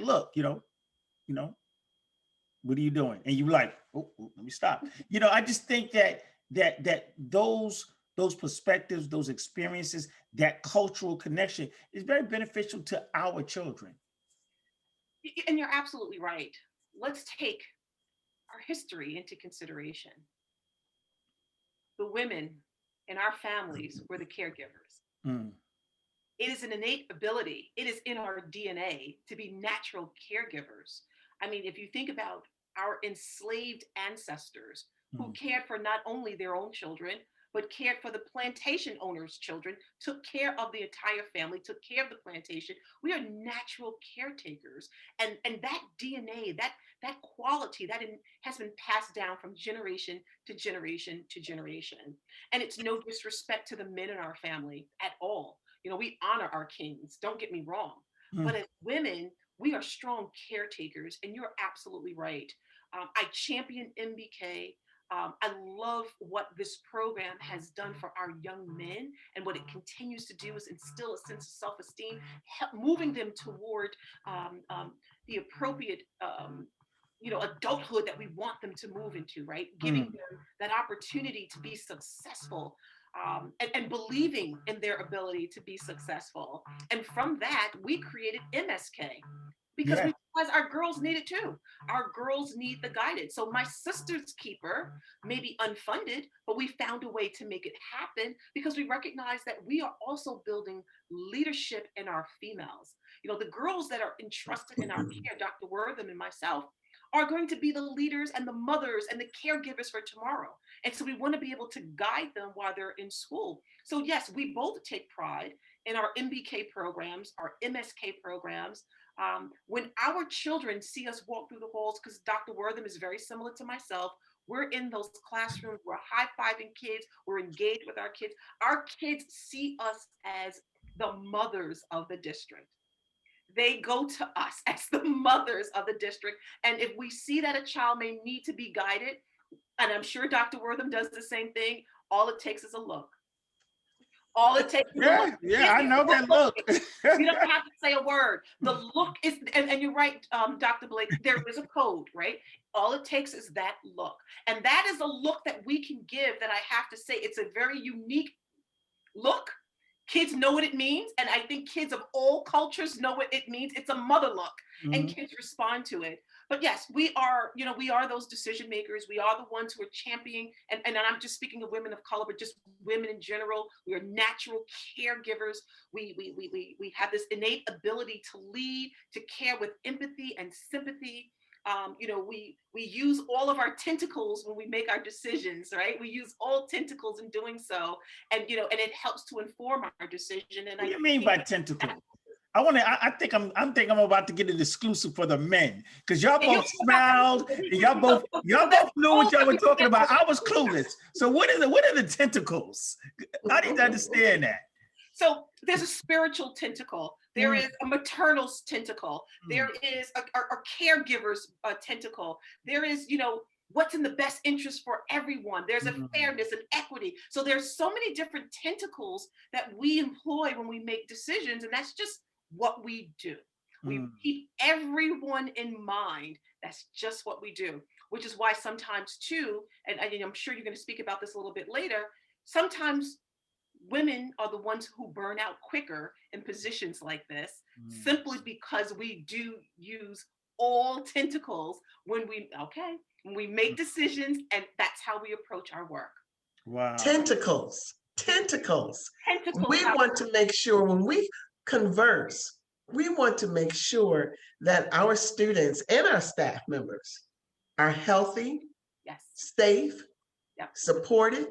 look, you know, what are you doing? And you were like, oh, let me stop. You know, I just think that those perspectives, those experiences, that cultural connection is very beneficial to our children. And you're absolutely right. Let's take our history into consideration. The women in our families were the caregivers. It is an innate ability. It is in our DNA to be natural caregivers. I mean, if you think about our enslaved ancestors who cared for not only their own children, but cared for the plantation owners' children, took care of the entire family, took care of the plantation. We are natural caretakers. And that DNA, that quality, that has been passed down from generation to generation to generation. And it's no disrespect to the men in our family at all. You know, we honor our kings, don't get me wrong. But as women, we are strong caretakers, and you're absolutely right. I champion MBK. I love what this program has done for our young men, and what it continues to do is instill a sense of self-esteem, moving them toward the appropriate adulthood that we want them to move into, right? Giving them that opportunity to be successful, and believing in their ability to be successful. And from that, we created MSK. Because we realized our girls need it too. Our girls need the guidance. So my sister's keeper may be unfunded, but we found a way to make it happen because we recognize that we are also building leadership in our females. You know, the girls that are entrusted in our care, Dr. Wortham and myself, are going to be the leaders and the mothers and the caregivers for tomorrow. And so we want to be able to guide them while they're in school. So yes, we both take pride in our MBK programs, our MSK programs. When our children see us walk through the halls, because Dr. Wortham is very similar to myself, we're in those classrooms, we're high-fiving kids, we're engaged with our kids. Our kids see us as the mothers of the district. They go to us as the mothers of the district. And if we see that a child may need to be guided, and I'm sure Dr. Wortham does the same thing, all it takes is a look. All it takes is a look. I know that look. You don't have to say a word. The look is, and you're right, Dr. Blake, there is a code, right? All it takes is that look. And that is a look that we can give that I have to say, it's a very unique look. Kids know what it means. And I think kids of all cultures know what it means. It's a mother look, and kids respond to it. But yes, we are those decision makers. We are the ones who are championing, and I'm just speaking of women of color, but just women in general. We are natural caregivers. We have this innate ability to lead, to care with empathy and sympathy. We use all of our tentacles when we make our decisions, right? We use all tentacles in doing so, and it helps to inform our decision. And what do you mean by tentacle? I think I'm about to get an exclusive for the men, because y'all both smiled and y'all both knew what y'all were talking about. I was clueless. So what are the tentacles? I need to understand that. So there's a spiritual tentacle. There is a maternal tentacle. There is a caregiver's tentacle. There is, what's in the best interest for everyone. There's a fairness and equity. So there's so many different tentacles that we employ when we make decisions, and that's just what we do. We keep everyone in mind. That's just what we do, which is why sometimes too, and I'm sure you're going to speak about this a little bit later, sometimes women are the ones who burn out quicker in positions like this, simply because we do use all tentacles when we make decisions, and that's how we approach our work. Wow. Tentacles. We want to make sure when we converse, we want to make sure that our students and our staff members are healthy, safe, supported,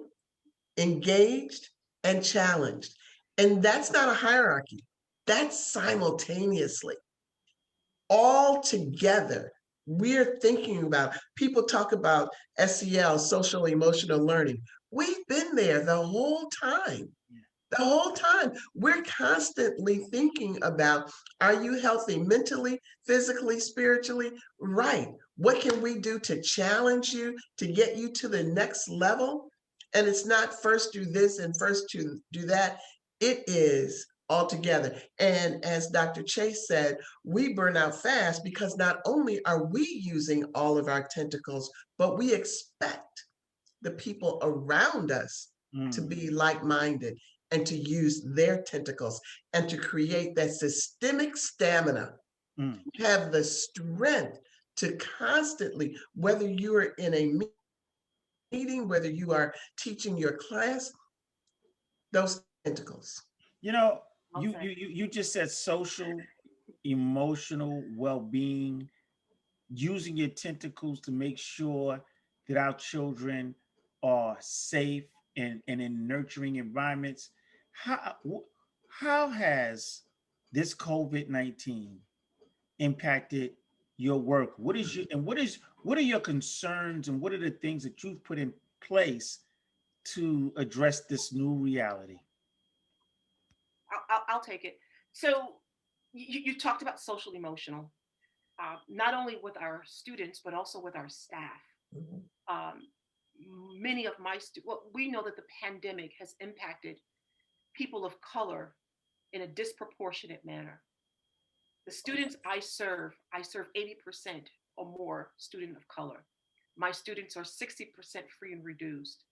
engaged, and challenged. And that's not a hierarchy. That's simultaneously. All together, we're thinking about, people talk about SEL, social emotional learning. We've been there the whole time. The whole time. We're constantly thinking about, are you healthy mentally, physically, spiritually? Right. What can we do to challenge you, to get you to the next level? And it's not first do this and first to do that. It is all together. And as Dr. Chase said, we burn out fast because not only are we using all of our tentacles, but we expect the people around us to be like-minded and to use their tentacles and to create that systemic stamina, have the strength to constantly, whether you are in a meeting, whether you are teaching your class, those tentacles. You just said social, emotional well-being, using your tentacles to make sure that our children are safe and in nurturing environments. How has this COVID-19 impacted your work? What are your concerns, and what are the things that you've put in place to address this new reality? I'll take it. So you talked about social emotional, not only with our students, but also with our staff. Many of my we know that the pandemic has impacted people of color in a disproportionate manner. The students I serve 80% or more student of color. My students are 60% free and reduced.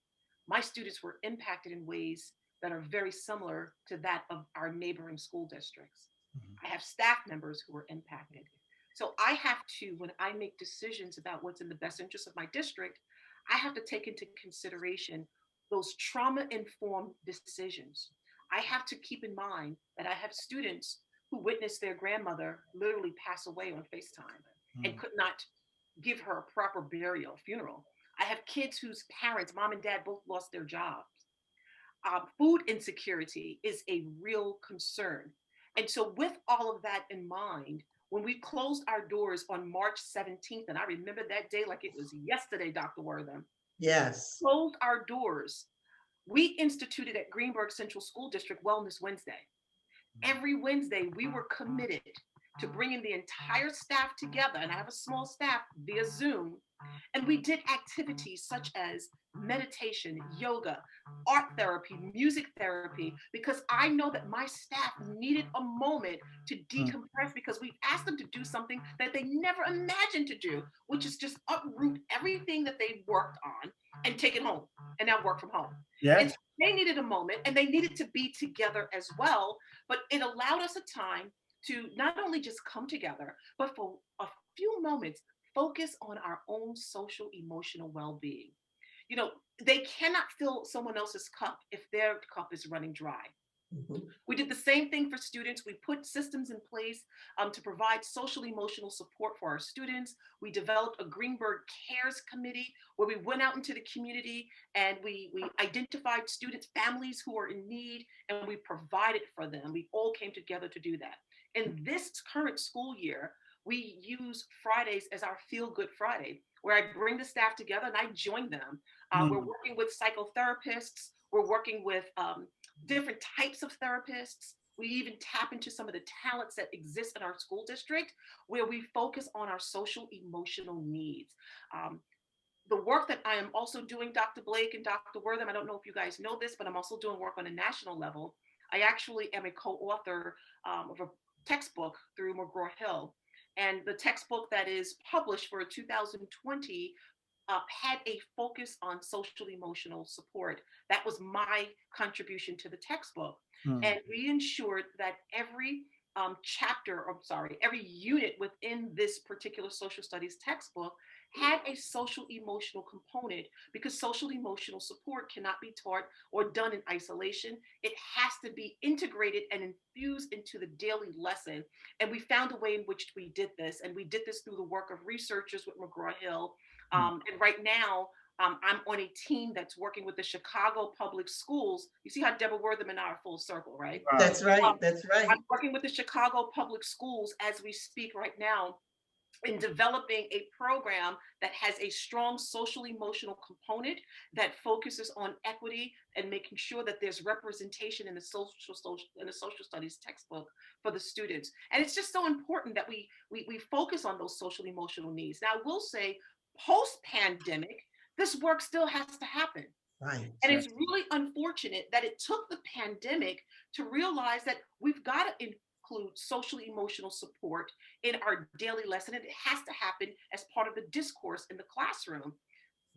My students were impacted in ways that are very similar to that of our neighboring school districts. I have staff members who were impacted. So I have to, when I make decisions about what's in the best interest of my district, I have to take into consideration those trauma-informed decisions. I have to keep in mind that I have students who witnessed their grandmother literally pass away on FaceTime and could not give her a proper burial, funeral. I have kids whose parents, mom and dad, both lost their jobs. Food insecurity is a real concern. And so with all of that in mind, when we closed our doors on March 17th, and I remember that day like it was yesterday, Dr. Wortham. Yes. Closed our doors. We instituted at Greenburgh Central School District Wellness Wednesday. Every Wednesday, we were committed to bringing the entire staff together, and I have a small staff via Zoom, and we did activities such as meditation, yoga, art therapy, music therapy, because I know that my staff needed a moment to decompress because we've asked them to do something that they never imagined to do, which is just uproot everything that they worked on and take it home and now work from home. Yeah. And so they needed a moment and they needed to be together as well, but it allowed us a time to not only just come together, but for a few moments, focus on our own social emotional well-being. You know, they cannot fill someone else's cup if their cup is running dry. We did the same thing for students. We put systems in place to provide social emotional support for our students. We developed a Greenberg Cares Committee where we went out into the community and we identified students, families who are in need, and we provided for them. We all came together to do that. In this current school year, we use Fridays as our Feel Good Friday, where I bring the staff together and I join them. We're working with psychotherapists. We're working with different types of therapists. We even tap into some of the talents that exist in our school district, where we focus on our social emotional needs. The work that I am also doing, Dr. Blake and Dr. Wortham, I don't know if you guys know this, but I'm also doing work on a national level. I actually am a co-author of a textbook through McGraw-Hill. And the textbook that is published for 2020 had a focus on social emotional support. That was my contribution to the textbook. And we ensured that every every unit within this particular social studies textbook had a social emotional component, because social emotional support cannot be taught or done in isolation. It has to be integrated and infused into the daily lesson. And we found a way in which we did this. And we did this through the work of researchers with McGraw-Hill. And right now, I'm on a team that's working with the Chicago Public Schools. You see how Deborah Wortham and I are full circle, right? That's right. That's right. I'm working with the Chicago Public Schools as we speak right now in developing a program that has a strong social emotional component that focuses on equity and making sure that there's representation in the social studies textbook for the students. And it's just so important that we focus on those social emotional needs. Now, I will say, post-pandemic, this work still has to happen. Right. And it's really unfortunate that it took the pandemic to realize that we've got to include social emotional support in our daily lesson. And it has to happen as part of the discourse in the classroom.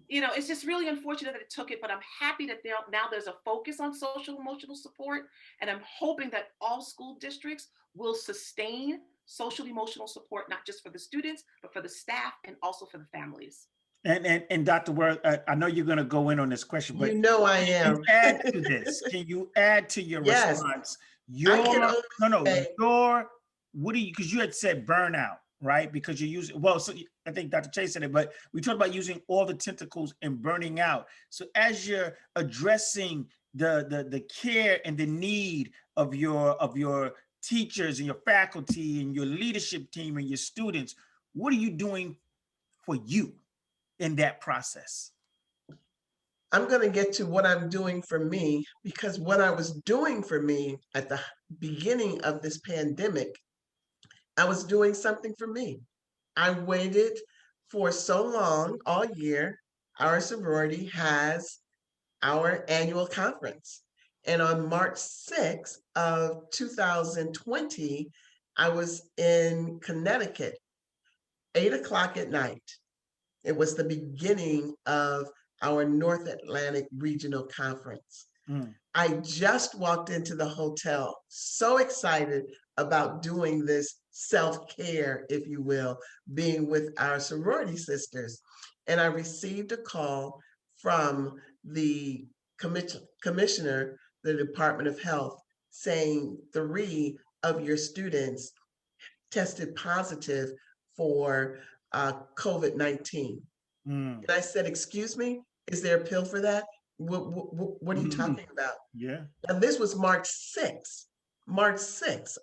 You know, it's just really unfortunate that it took it, but I'm happy that now there's a focus on social emotional support. And I'm hoping that all school districts will sustain social emotional support, not just for the students, but for the staff and also for the families. And Dr. Worth, I know you're going to go in on this question, but you know I am. Can you add to this? Can you add to your response? What do you? Because you had said burnout, right? Because you're using so I think Dr. Chase said it, but we talked about using all the tentacles and burning out. So as you're addressing the care and the need of your teachers and your faculty and your leadership team and your students, what are you doing for you in that process? I'm going to get to what I'm doing for me, because what I was doing for me at the beginning of this pandemic, I was doing something for me. I waited for so long, all year. Our sorority has our annual conference. And on March 6th of 2020, I was in Connecticut, 8:00 at night. It was the beginning of our North Atlantic Regional Conference. I just walked into the hotel, so excited about doing this self-care, if you will, being with our sorority sisters. And I received a call from the commissioner, the Department of Health, saying 3 of your students tested positive for COVID-19. And I said, excuse me, is there a pill for that? What are you talking about? Yeah. And this was March 6th,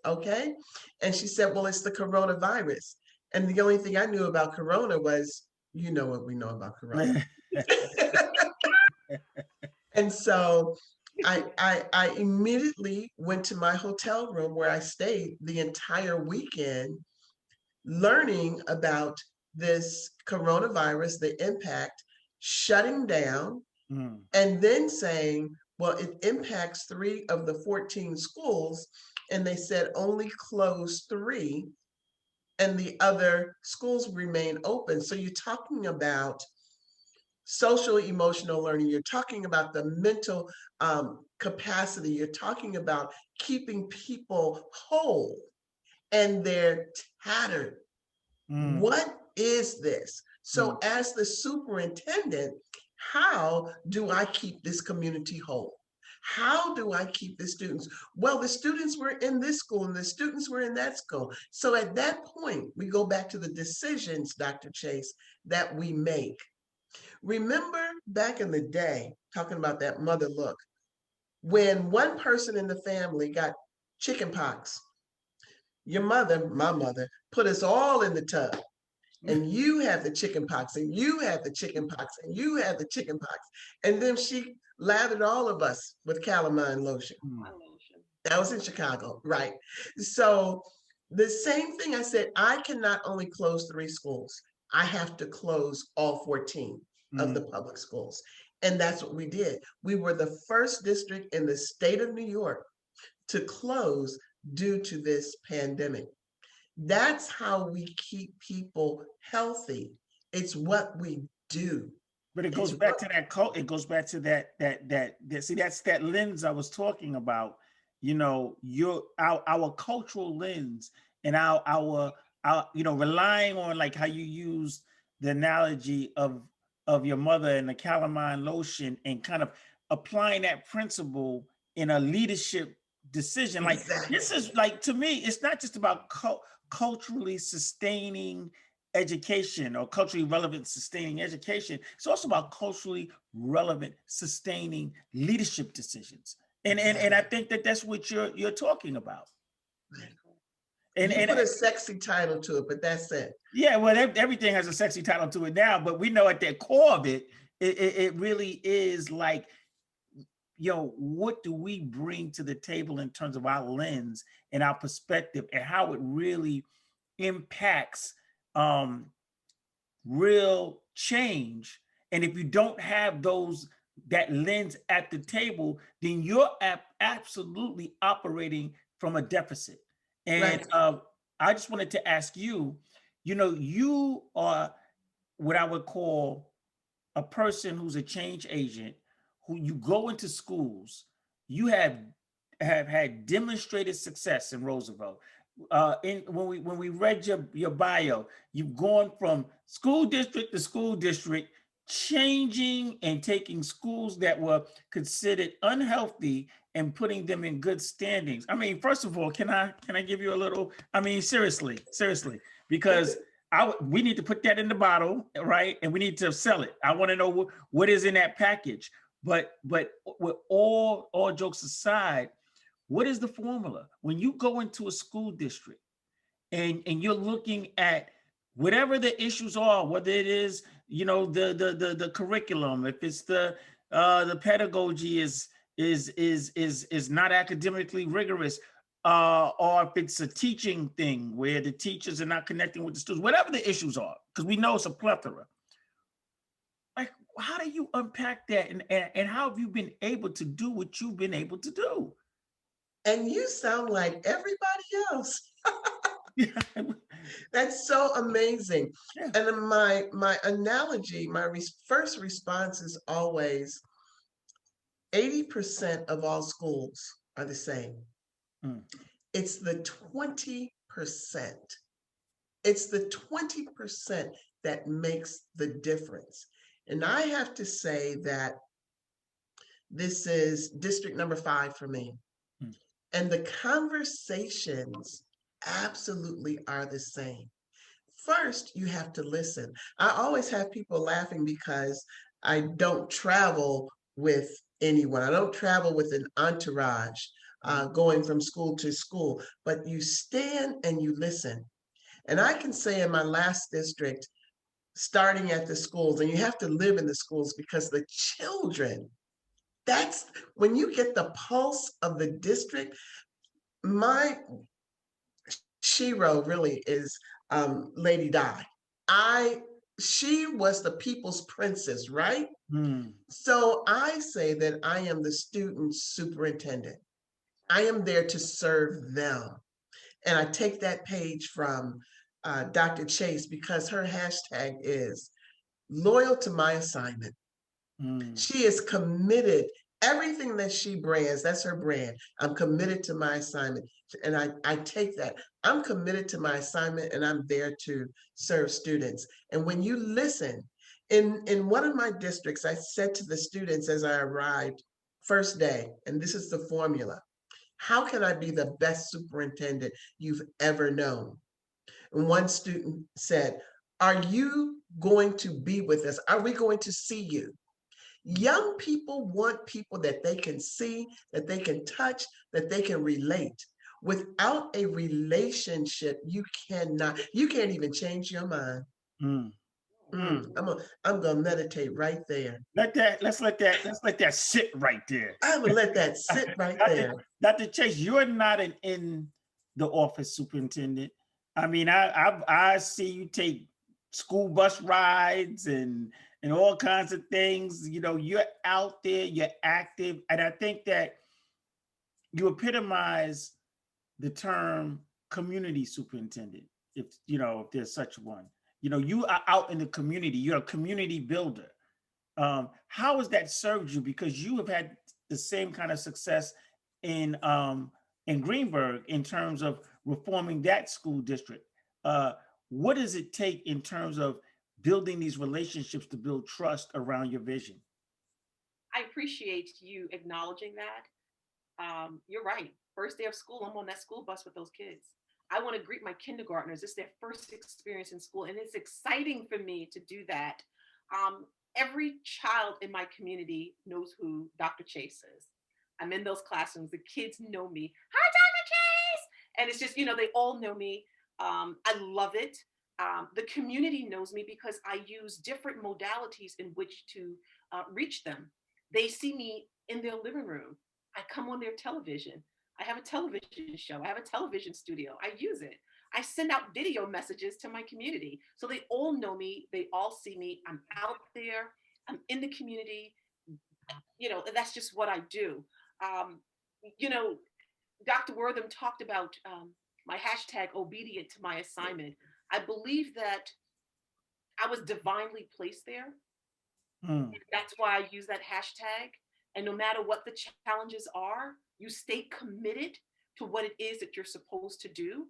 okay? And she said, well, it's the coronavirus. And the only thing I knew about corona was, you know what we know about corona. And so I immediately went to my hotel room where I stayed the entire weekend, learning about this coronavirus, the impact, shutting down, and then saying, well, it impacts 3 of the 14 schools. And they said only close 3 and the other schools remain open. So you're talking about social emotional learning, you're talking about the mental capacity, you're talking about keeping people whole, and they're tattered. What is this? So as the superintendent, how do I keep this community whole? How do I keep the students? Well, the students were in this school and the students were in that school. So at that point, we go back to the decisions, Dr. Chase, that we make. Remember back in the day, talking about that mother look, when one person in the family got chicken pox, your mother, my mother, put us all in the tub. And you have the chicken pox, and you have the chicken pox, and you have the chicken pox. And then she lathered all of us with calamine lotion. That was in Chicago, right? So the same thing I said, I can not only close 3 schools, I have to close all 14 of the public schools. And that's what we did. We were the first district in the state of New York to close due to this pandemic. That's how we keep people healthy. It's what we do. But it goes back to that cult. It goes back to that. See, that's that lens I was talking about. You know, our cultural lens and our relying on like how you use the analogy of your mother and the calamine lotion and kind of applying that principle in a leadership decision. Like this is like, to me, it's not just about culturally sustaining education or culturally relevant sustaining education. It's also about culturally relevant sustaining leadership decisions. And I think that that's what you're talking about. And you put a sexy title to it, but that's it. Yeah, well, everything has a sexy title to it now, but we know at the core of it, it really is like, what do we bring to the table in terms of our lens and our perspective and how it really impacts real change. And if you don't have that lens at the table, then you're absolutely operating from a deficit. And I just wanted to ask you, you are what I would call a person who's a change agent, who you go into schools, you have had demonstrated success in Roosevelt. When we read your bio, you've gone from school district to school district, changing and taking schools that were considered unhealthy and putting them in good standings. I mean, first of all, can I give you a little? I mean, seriously, because we need to put that in the bottle, right? And we need to sell it. I want to know what is in that package. But with all jokes aside, what is the formula? When you go into a school district and you're looking at whatever the issues are, whether it is, the curriculum, if it's the pedagogy is not academically rigorous, or if it's a teaching thing where the teachers are not connecting with the students, whatever the issues are, because we know it's a plethora. Like, how do you unpack that, and how have you been able to do what you've been able to do? And you sound like everybody else. That's so amazing. Yeah. And my analogy, first response is always 80% of all schools are the same. It's the 20%. It's the 20% that makes the difference. And I have to say that this is district number 5 for me. And the conversations absolutely are the same. First, you have to listen. I always have people laughing because I don't travel with anyone. I don't travel with an entourage going from school to school, but you stand and you listen. And I can say in my last district, starting at the schools, and you have to live in the schools because the children That's when you get the pulse of the district. My shero really is Lady Di. She was the people's princess, right? So I say that I am the student superintendent. I am there to serve them. And I take that page from Dr. Chase because her hashtag is loyal to my assignment. She is committed. Everything that she brands, that's her brand. I'm committed to my assignment. And I take that. I'm committed to my assignment and I'm there to serve students. And when you listen, in one of my districts, I said to the students as I arrived, first day, and this is the formula, how can I be the best superintendent you've ever known? And one student said, are you going to be with us? Are we going to see you? Young people want people that they can see, that they can touch, that they can relate. Without a relationship, you can't even change your mind. I'm gonna meditate right there. Let's let that sit right there. I'm gonna let that sit right there. Dr. Chase, you're not an in the office superintendent. I mean, I see you take school bus rides and all kinds of things. You know, you're out there, you're active, and I think that you epitomize the term community superintendent, if there's such one. You know, you are out in the community. You're a community builder. How has that served you? Because you have had the same kind of success in Greenburgh in terms of reforming that school district. What does it take in terms of building these relationships to build trust around your vision? I appreciate you acknowledging that. You're right. First day of school, I'm on that school bus with those kids. I want to greet my kindergartners. It's their first experience in school, and it's exciting for me to do that. Every child in my community knows who Dr. Chase is. I'm in those classrooms. The kids know me. Hi, Dr. Chase! And it's just, they all know me. I love it. The community knows me because I use different modalities in which to reach them. They see me in their living room. I come on their television. I have a television show. I have a television studio. I use it. I send out video messages to my community. So they all know me. They all see me. I'm out there. I'm in the community. That's just what I do. Dr. Wortham talked about my hashtag obedient to my assignment. I believe that I was divinely placed there. That's why I use that hashtag. And no matter what the challenges are, you stay committed to what it is that you're supposed to do.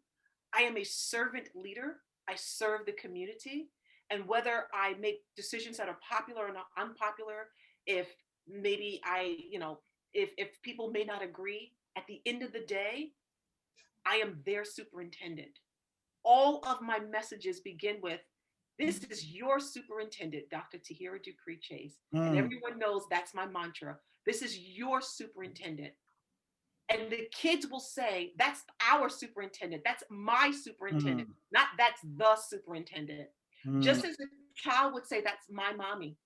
I am a servant leader. I serve the community. And whether I make decisions that are popular or not unpopular, if maybe if people may not agree, at the end of the day, I am their superintendent. All of my messages begin with, this is your superintendent, Dr. Tahira Dupree Chase. And everyone knows that's my mantra. This is your superintendent. And the kids will say, that's our superintendent. That's my superintendent, not that's the superintendent. Just as a child would say, that's my mommy.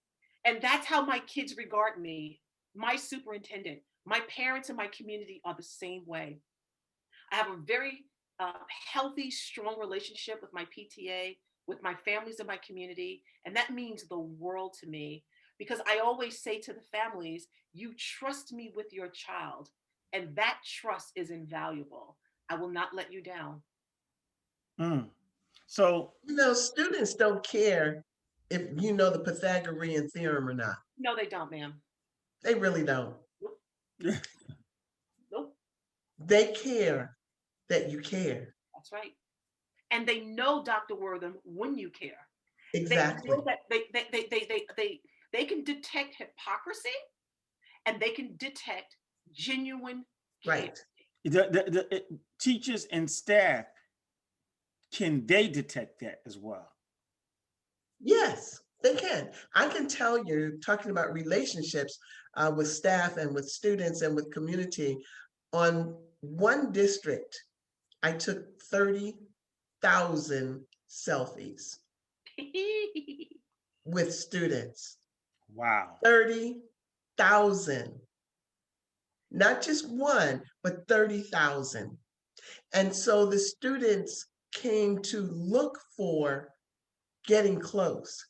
And that's how my kids regard me, my superintendent. My parents and my community are the same way. I have a very healthy, strong relationship with my PTA, with my families in my community. And that means the world to me, because I always say to the families, you trust me with your child. And that trust is invaluable. I will not let you down. So, students don't care if you know the Pythagorean theorem or not. No, they don't, ma'am. They really don't. Nope. They care that you care. That's right. And they know, Dr. Wortham, when you care. Exactly. They know that they can detect hypocrisy and they can detect genuine care. Right. The teachers and staff, can they detect that as well? Yes, they can. I can tell you, talking about relationships with staff and with students and with community, on one district, I took 30,000 selfies with students. Wow. 30,000. not just one, but 30,000. And so the students came to look for getting close.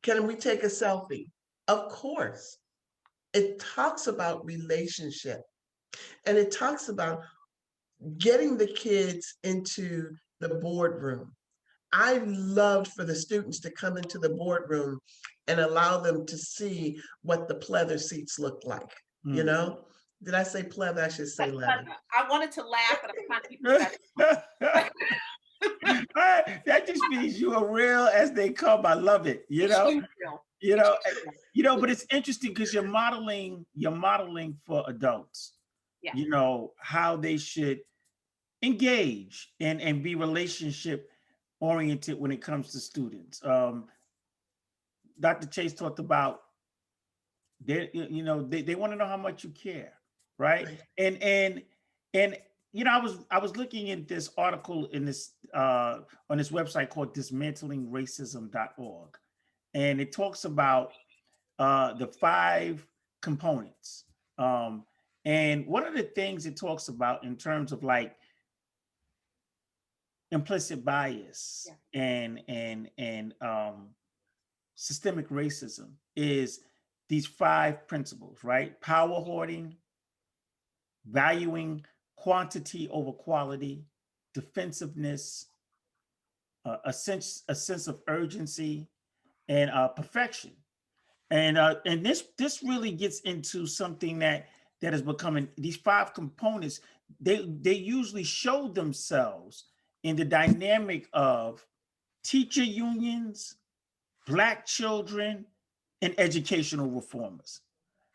Can we take a selfie? Of course. It talks about relationship, and it talks about getting the kids into the boardroom. I loved for the students to come into the boardroom and allow them to see what the pleather seats look like. You know, did I say pleather? I should say leather. I wanted to laugh, but I'm trying to keep that just means you are real as they come. I love it. But it's interesting because you're modeling for adults. Yeah. You know, how they should engage and be relationship oriented when it comes to students. Dr. Chase talked about they want to know how much you care, right? And I was looking at this article in this on this website called dismantlingracism.org, and it talks about the 5 components. And one of the things it talks about in terms of like implicit bias and systemic racism is these 5 principles, right? Power hoarding, valuing quantity over quality, defensiveness, a sense of urgency, and perfection. And this really gets into something that is becoming these 5 components. They usually show themselves in the dynamic of teacher unions, Black children, and educational reformers,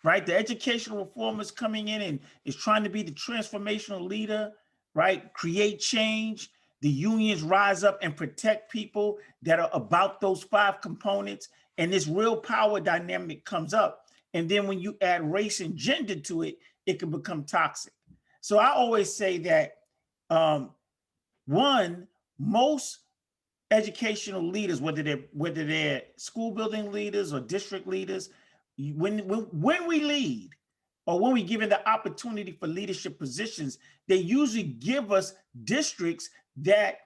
right? The educational reformers coming in and is trying to be the transformational leader, right? Create change. The unions rise up and protect people that are about those 5 components. And this real power dynamic comes up. And then when you add race and gender to it, it can become toxic. So I always say that most educational leaders, whether they're school building leaders or district leaders, when we lead or when we given the opportunity for leadership positions, they usually give us districts that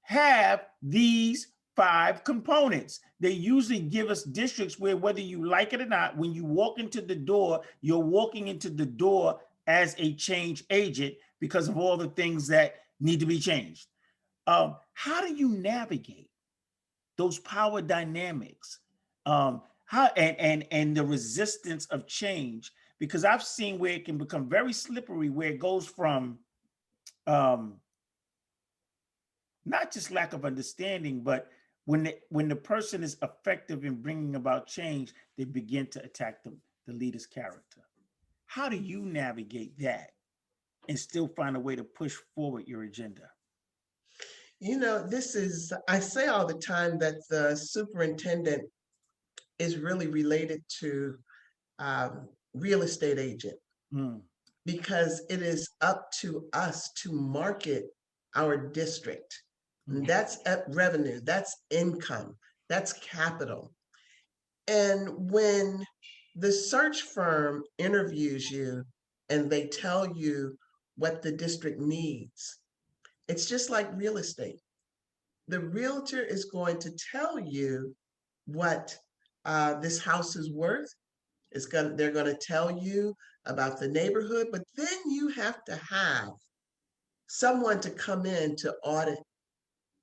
have these 5 components. They usually give us districts where, whether you like it or not, when you walk into the door, you're walking into the door as a change agent because of all the things that need to be changed. How do you navigate those power dynamics? How and the resistance of change? Because I've seen where it can become very slippery, where it goes from not just lack of understanding, but when the person is effective in bringing about change, they begin to attack the leader's character. How do you navigate that and still find a way to push forward your agenda? You know, I say all the time that the superintendent is really related to real estate agent, because it is up to us to market our district. And that's revenue, that's income, that's capital. And when the search firm interviews you and they tell you what the district needs, it's just like real estate. The realtor is going to tell you what this house is worth. They're going to tell you about the neighborhood, but then you have to have someone to come in to audit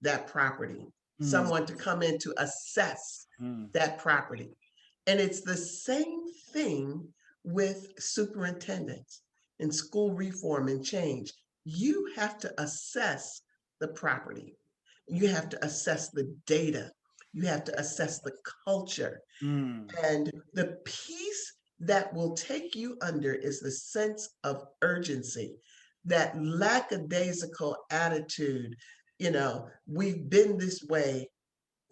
that property, someone to come in to assess that property. And it's the same thing with superintendents and school reform and change. You have to assess the property. You have to assess the data. You have to assess the culture. And the piece that will take you under is the sense of urgency, that lackadaisical attitude. You know, we've been this way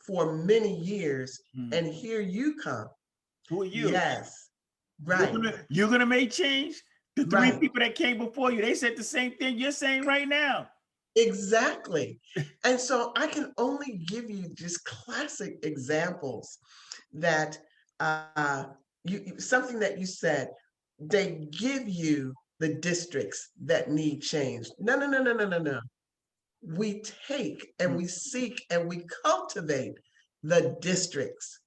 for many years, and here you come. Who are you? Yes, right. You're gonna make change? The 3 people that came before you, they said the same thing you're saying right now. Exactly. And so I can only give you just classic examples that something that you said, they give you the districts that need change. No, no, no, no, no, no, no. We take and we seek and we cultivate the districts.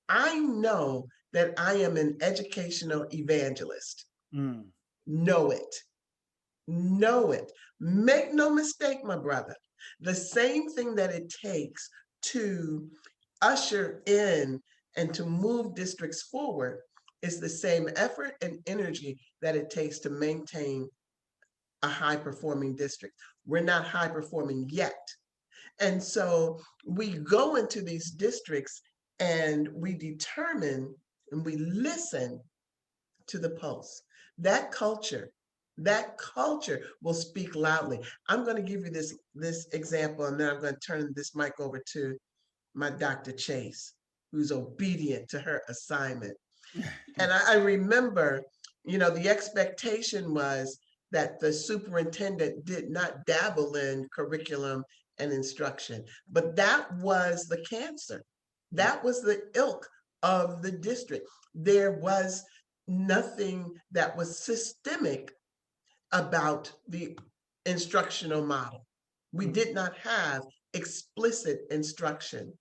I know that I am an educational evangelist. Know it. Know it. Make no mistake, my brother. The same thing that it takes to usher in and to move districts forward is the same effort and energy that it takes to maintain a high performing district. We're not high performing yet. And so we go into these districts and we determine and we listen to the pulse. That culture will speak loudly. I'm going to give you this example, and then I'm going to turn this mic over to my Dr. Chase, who's obedient to her assignment. And I remember, the expectation was that the superintendent did not dabble in curriculum and instruction, but that was the cancer. That was the ilk of the district. There was nothing that was systemic about the instructional model. We did not have explicit instruction.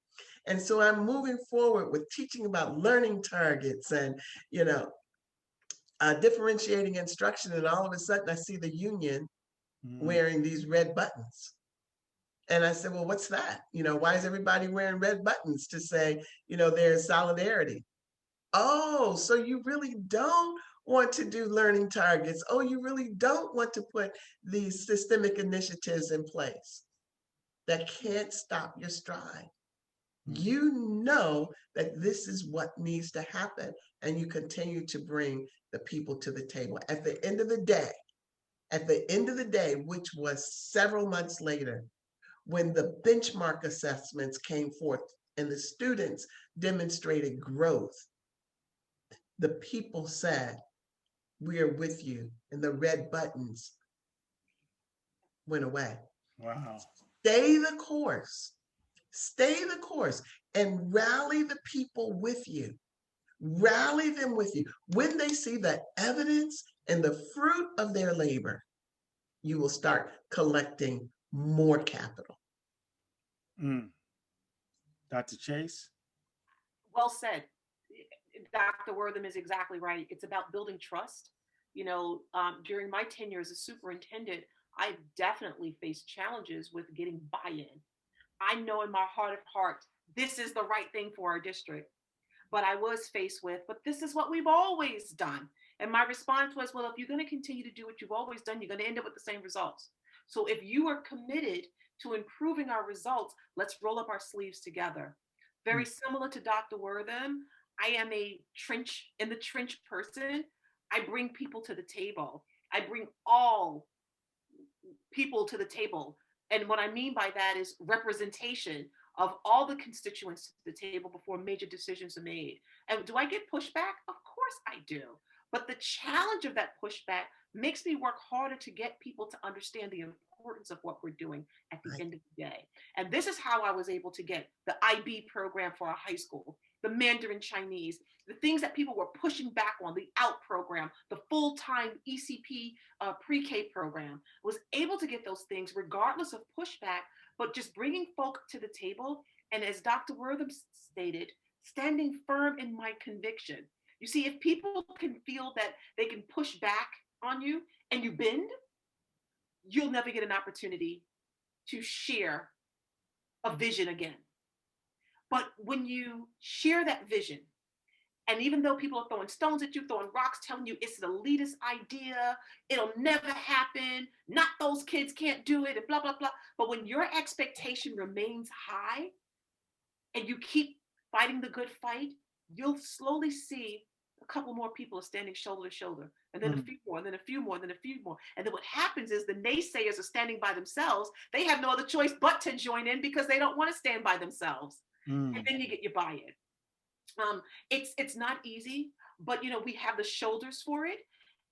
And so I'm moving forward with teaching about learning targets and, differentiating instruction. And all of a sudden I see the union wearing these red buttons. And I said, well, what's that? Why is everybody wearing red buttons to say, there's solidarity? Oh, so you really don't want to do learning targets. Oh, you really don't want to put these systemic initiatives in place that can't stop your stride. You know that this is what needs to happen, and you continue to bring the people to the table. At the end of the day, which was several months later, when the benchmark assessments came forth and the students demonstrated growth, the people said, we are with you, and the red buttons went away. Wow. Stay the course, and rally the people with you. Rally them with you. When they see the evidence and the fruit of their labor, you will start collecting more capital. Dr. Chase? Well said. Dr. Wortham is exactly right. It's about building trust. During my tenure as a superintendent, I've definitely faced challenges with getting buy-in. I know in my heart of hearts, this is the right thing for our district. But I was faced with, but this is what we've always done. And my response was, well, if you're going to continue to do what you've always done, you're going to end up with the same results. So if you are committed to improving our results, let's roll up our sleeves together. Very similar to Dr. Wortham, I am a trench person. I bring people to the table. I bring all people to the table. And what I mean by that is representation of all the constituents to the table before major decisions are made. And do I get pushback? Of course I do. But the challenge of that pushback makes me work harder to get people to understand the importance of what we're doing at the end of the day. And this is how I was able to get the IB program for our high school, the Mandarin Chinese, the things that people were pushing back on, the OUT program, the full-time ECP pre-K program, was able to get those things regardless of pushback, but just bringing folk to the table. And as Dr. Wortham stated, standing firm in my conviction. You see, if people can feel that they can push back on you and you bend, you'll never get an opportunity to share a vision again. But when you share that vision, and even though people are throwing stones at you, throwing rocks, telling you it's an elitist idea, it'll never happen, not those kids can't do it, and blah, blah, blah. But when your expectation remains high and you keep fighting the good fight, you'll slowly see a couple more people are standing shoulder to shoulder, and then a few more, and then a few more, and then a few more. And then what happens is the naysayers are standing by themselves. They have no other choice but to join in because they don't want to stand by themselves. And then you get your buy-in. It's not easy, but we have the shoulders for it.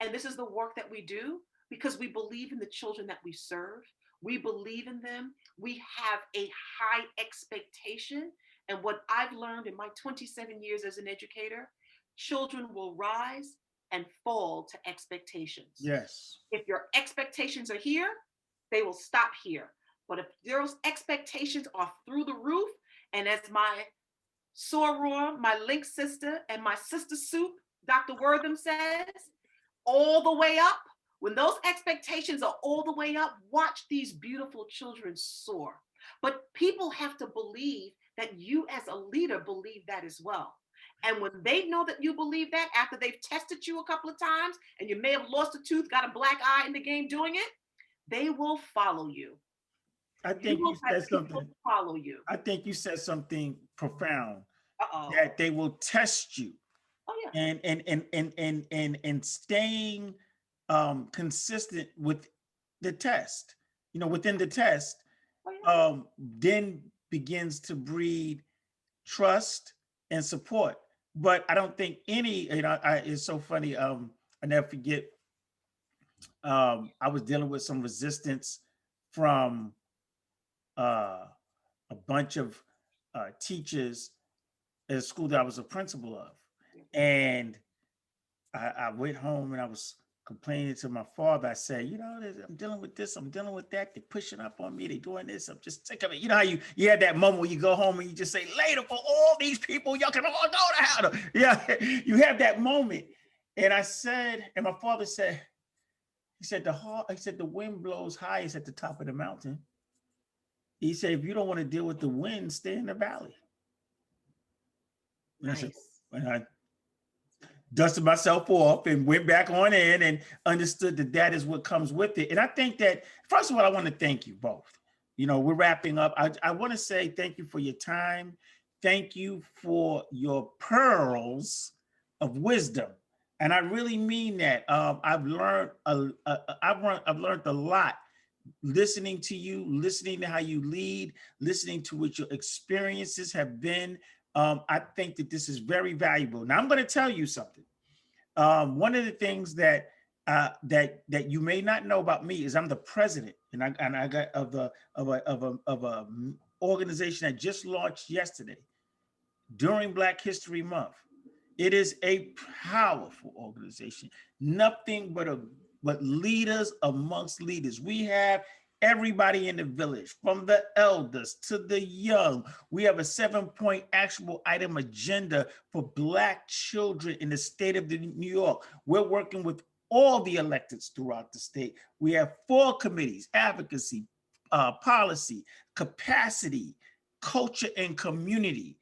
And this is the work that we do because we believe in the children that we serve. We believe in them. We have a high expectation. And what I've learned in my 27 years as an educator, children will rise and fall to expectations. Yes. If your expectations are here, they will stop here. But if those expectations are through the roof, and as my soror, my link sister, and my sister soup, Dr. Wortham says, all the way up, when those expectations are all the way up, watch these beautiful children soar. But people have to believe that you as a leader believe that as well. And when they know that you believe that, after they've tested you a couple of times and you may have lost a tooth, got a black eye in the game doing it, they will follow you. I think you said something. Follow you. I think you said something profound. Uh-oh. That they will test you. Oh yeah. And staying consistent with the test, within the test, then begins to breed trust and support. But I don't think it's so funny. I never forget. I was dealing with some resistance from a bunch of teachers at a school that I was a principal of. And I went home and I was complaining to my father. I said, I'm dealing with this, I'm dealing with that. They're pushing up on me, they're doing this. I'm just sick of it. You know how you had that moment where you go home and you just say, later for all these people, y'all can all go to hell. Yeah, you have that moment. And I said, and my father said, he said, the wind blows highest at the top of the mountain. He said, if you don't want to deal with the wind, stay in the valley. Nice. And I dusted myself off and went back on in and understood that is what comes with it. And I think that, first of all, I want to thank you both. We're wrapping up. I want to say thank you for your time. Thank you for your pearls of wisdom. And I really mean that. I've learned a lot listening to you, listening to how you lead, listening to what your experiences have been. I think that this is very valuable. Now I'm going to tell you something. One of the things that you may not know about me is I'm the president, and I got of a organization that just launched yesterday during Black History Month. It is a powerful organization. Nothing but leaders amongst leaders. We have everybody in the village, from the elders to the young. We have a 7-point actionable item agenda for Black children in the state of New York. We're working with all the electeds throughout the state. We have 4 committees: advocacy, policy, capacity, culture, and community.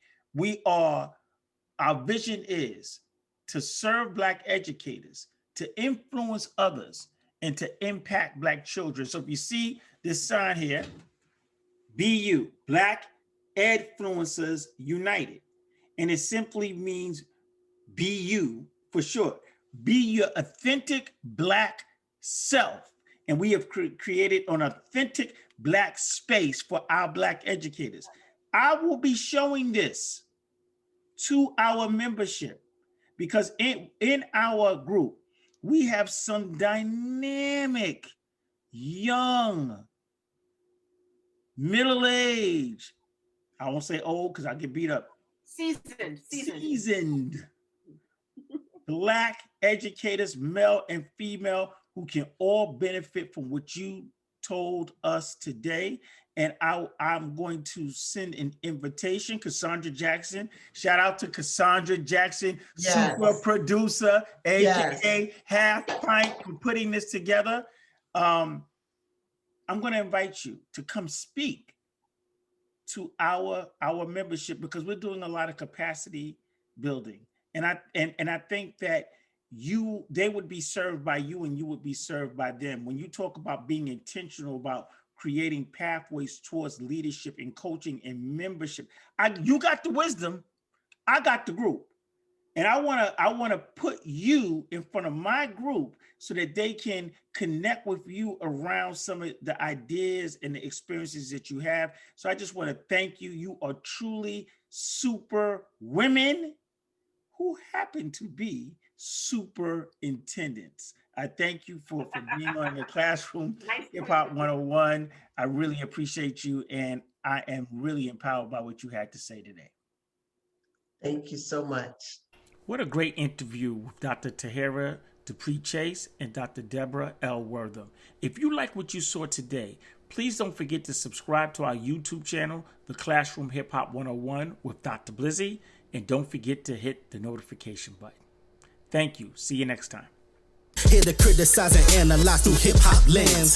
Our vision is to serve Black educators, to influence others, and to impact Black children. So if you see this sign here, BU, Black Edfluencers United, and it simply means BU for short. Be your authentic Black self. And we have created an authentic Black space for our Black educators. I will be showing this to our membership because in our group, we have some dynamic, young, middle-aged, I won't say old because I get beat up. Seasoned Black educators, male and female, who can all benefit from what you told us today. And I'm going to send an invitation. Cassandra Jackson, shout out to Cassandra Jackson, yes. Super producer, AKA yes. Half Pint, for putting this together. I'm going to invite you to come speak to our membership because we're doing a lot of capacity building. And I think that they would be served by you and you would be served by them. When you talk about being intentional about creating pathways towards leadership and coaching and membership, you got the wisdom, I got the group. And I want to put you in front of my group so that they can connect with you around some of the ideas and the experiences that you have. So I just want to thank you. You are truly super women who happen to be superintendents. I thank you for being on the Classroom Hip Hop 101. I really appreciate you, and I am really empowered by what you had to say today. Thank you so much. What a great interview with Dr. Tahira Dupree Chase and Dr. Deborah L. Wortham. If you like what you saw today, please don't forget to subscribe to our YouTube channel, The Classroom Hip Hop 101 with Dr. Blizzy, and don't forget to hit the notification button. Thank you. See you next time. Here to criticize and analyze through hip-hop lens.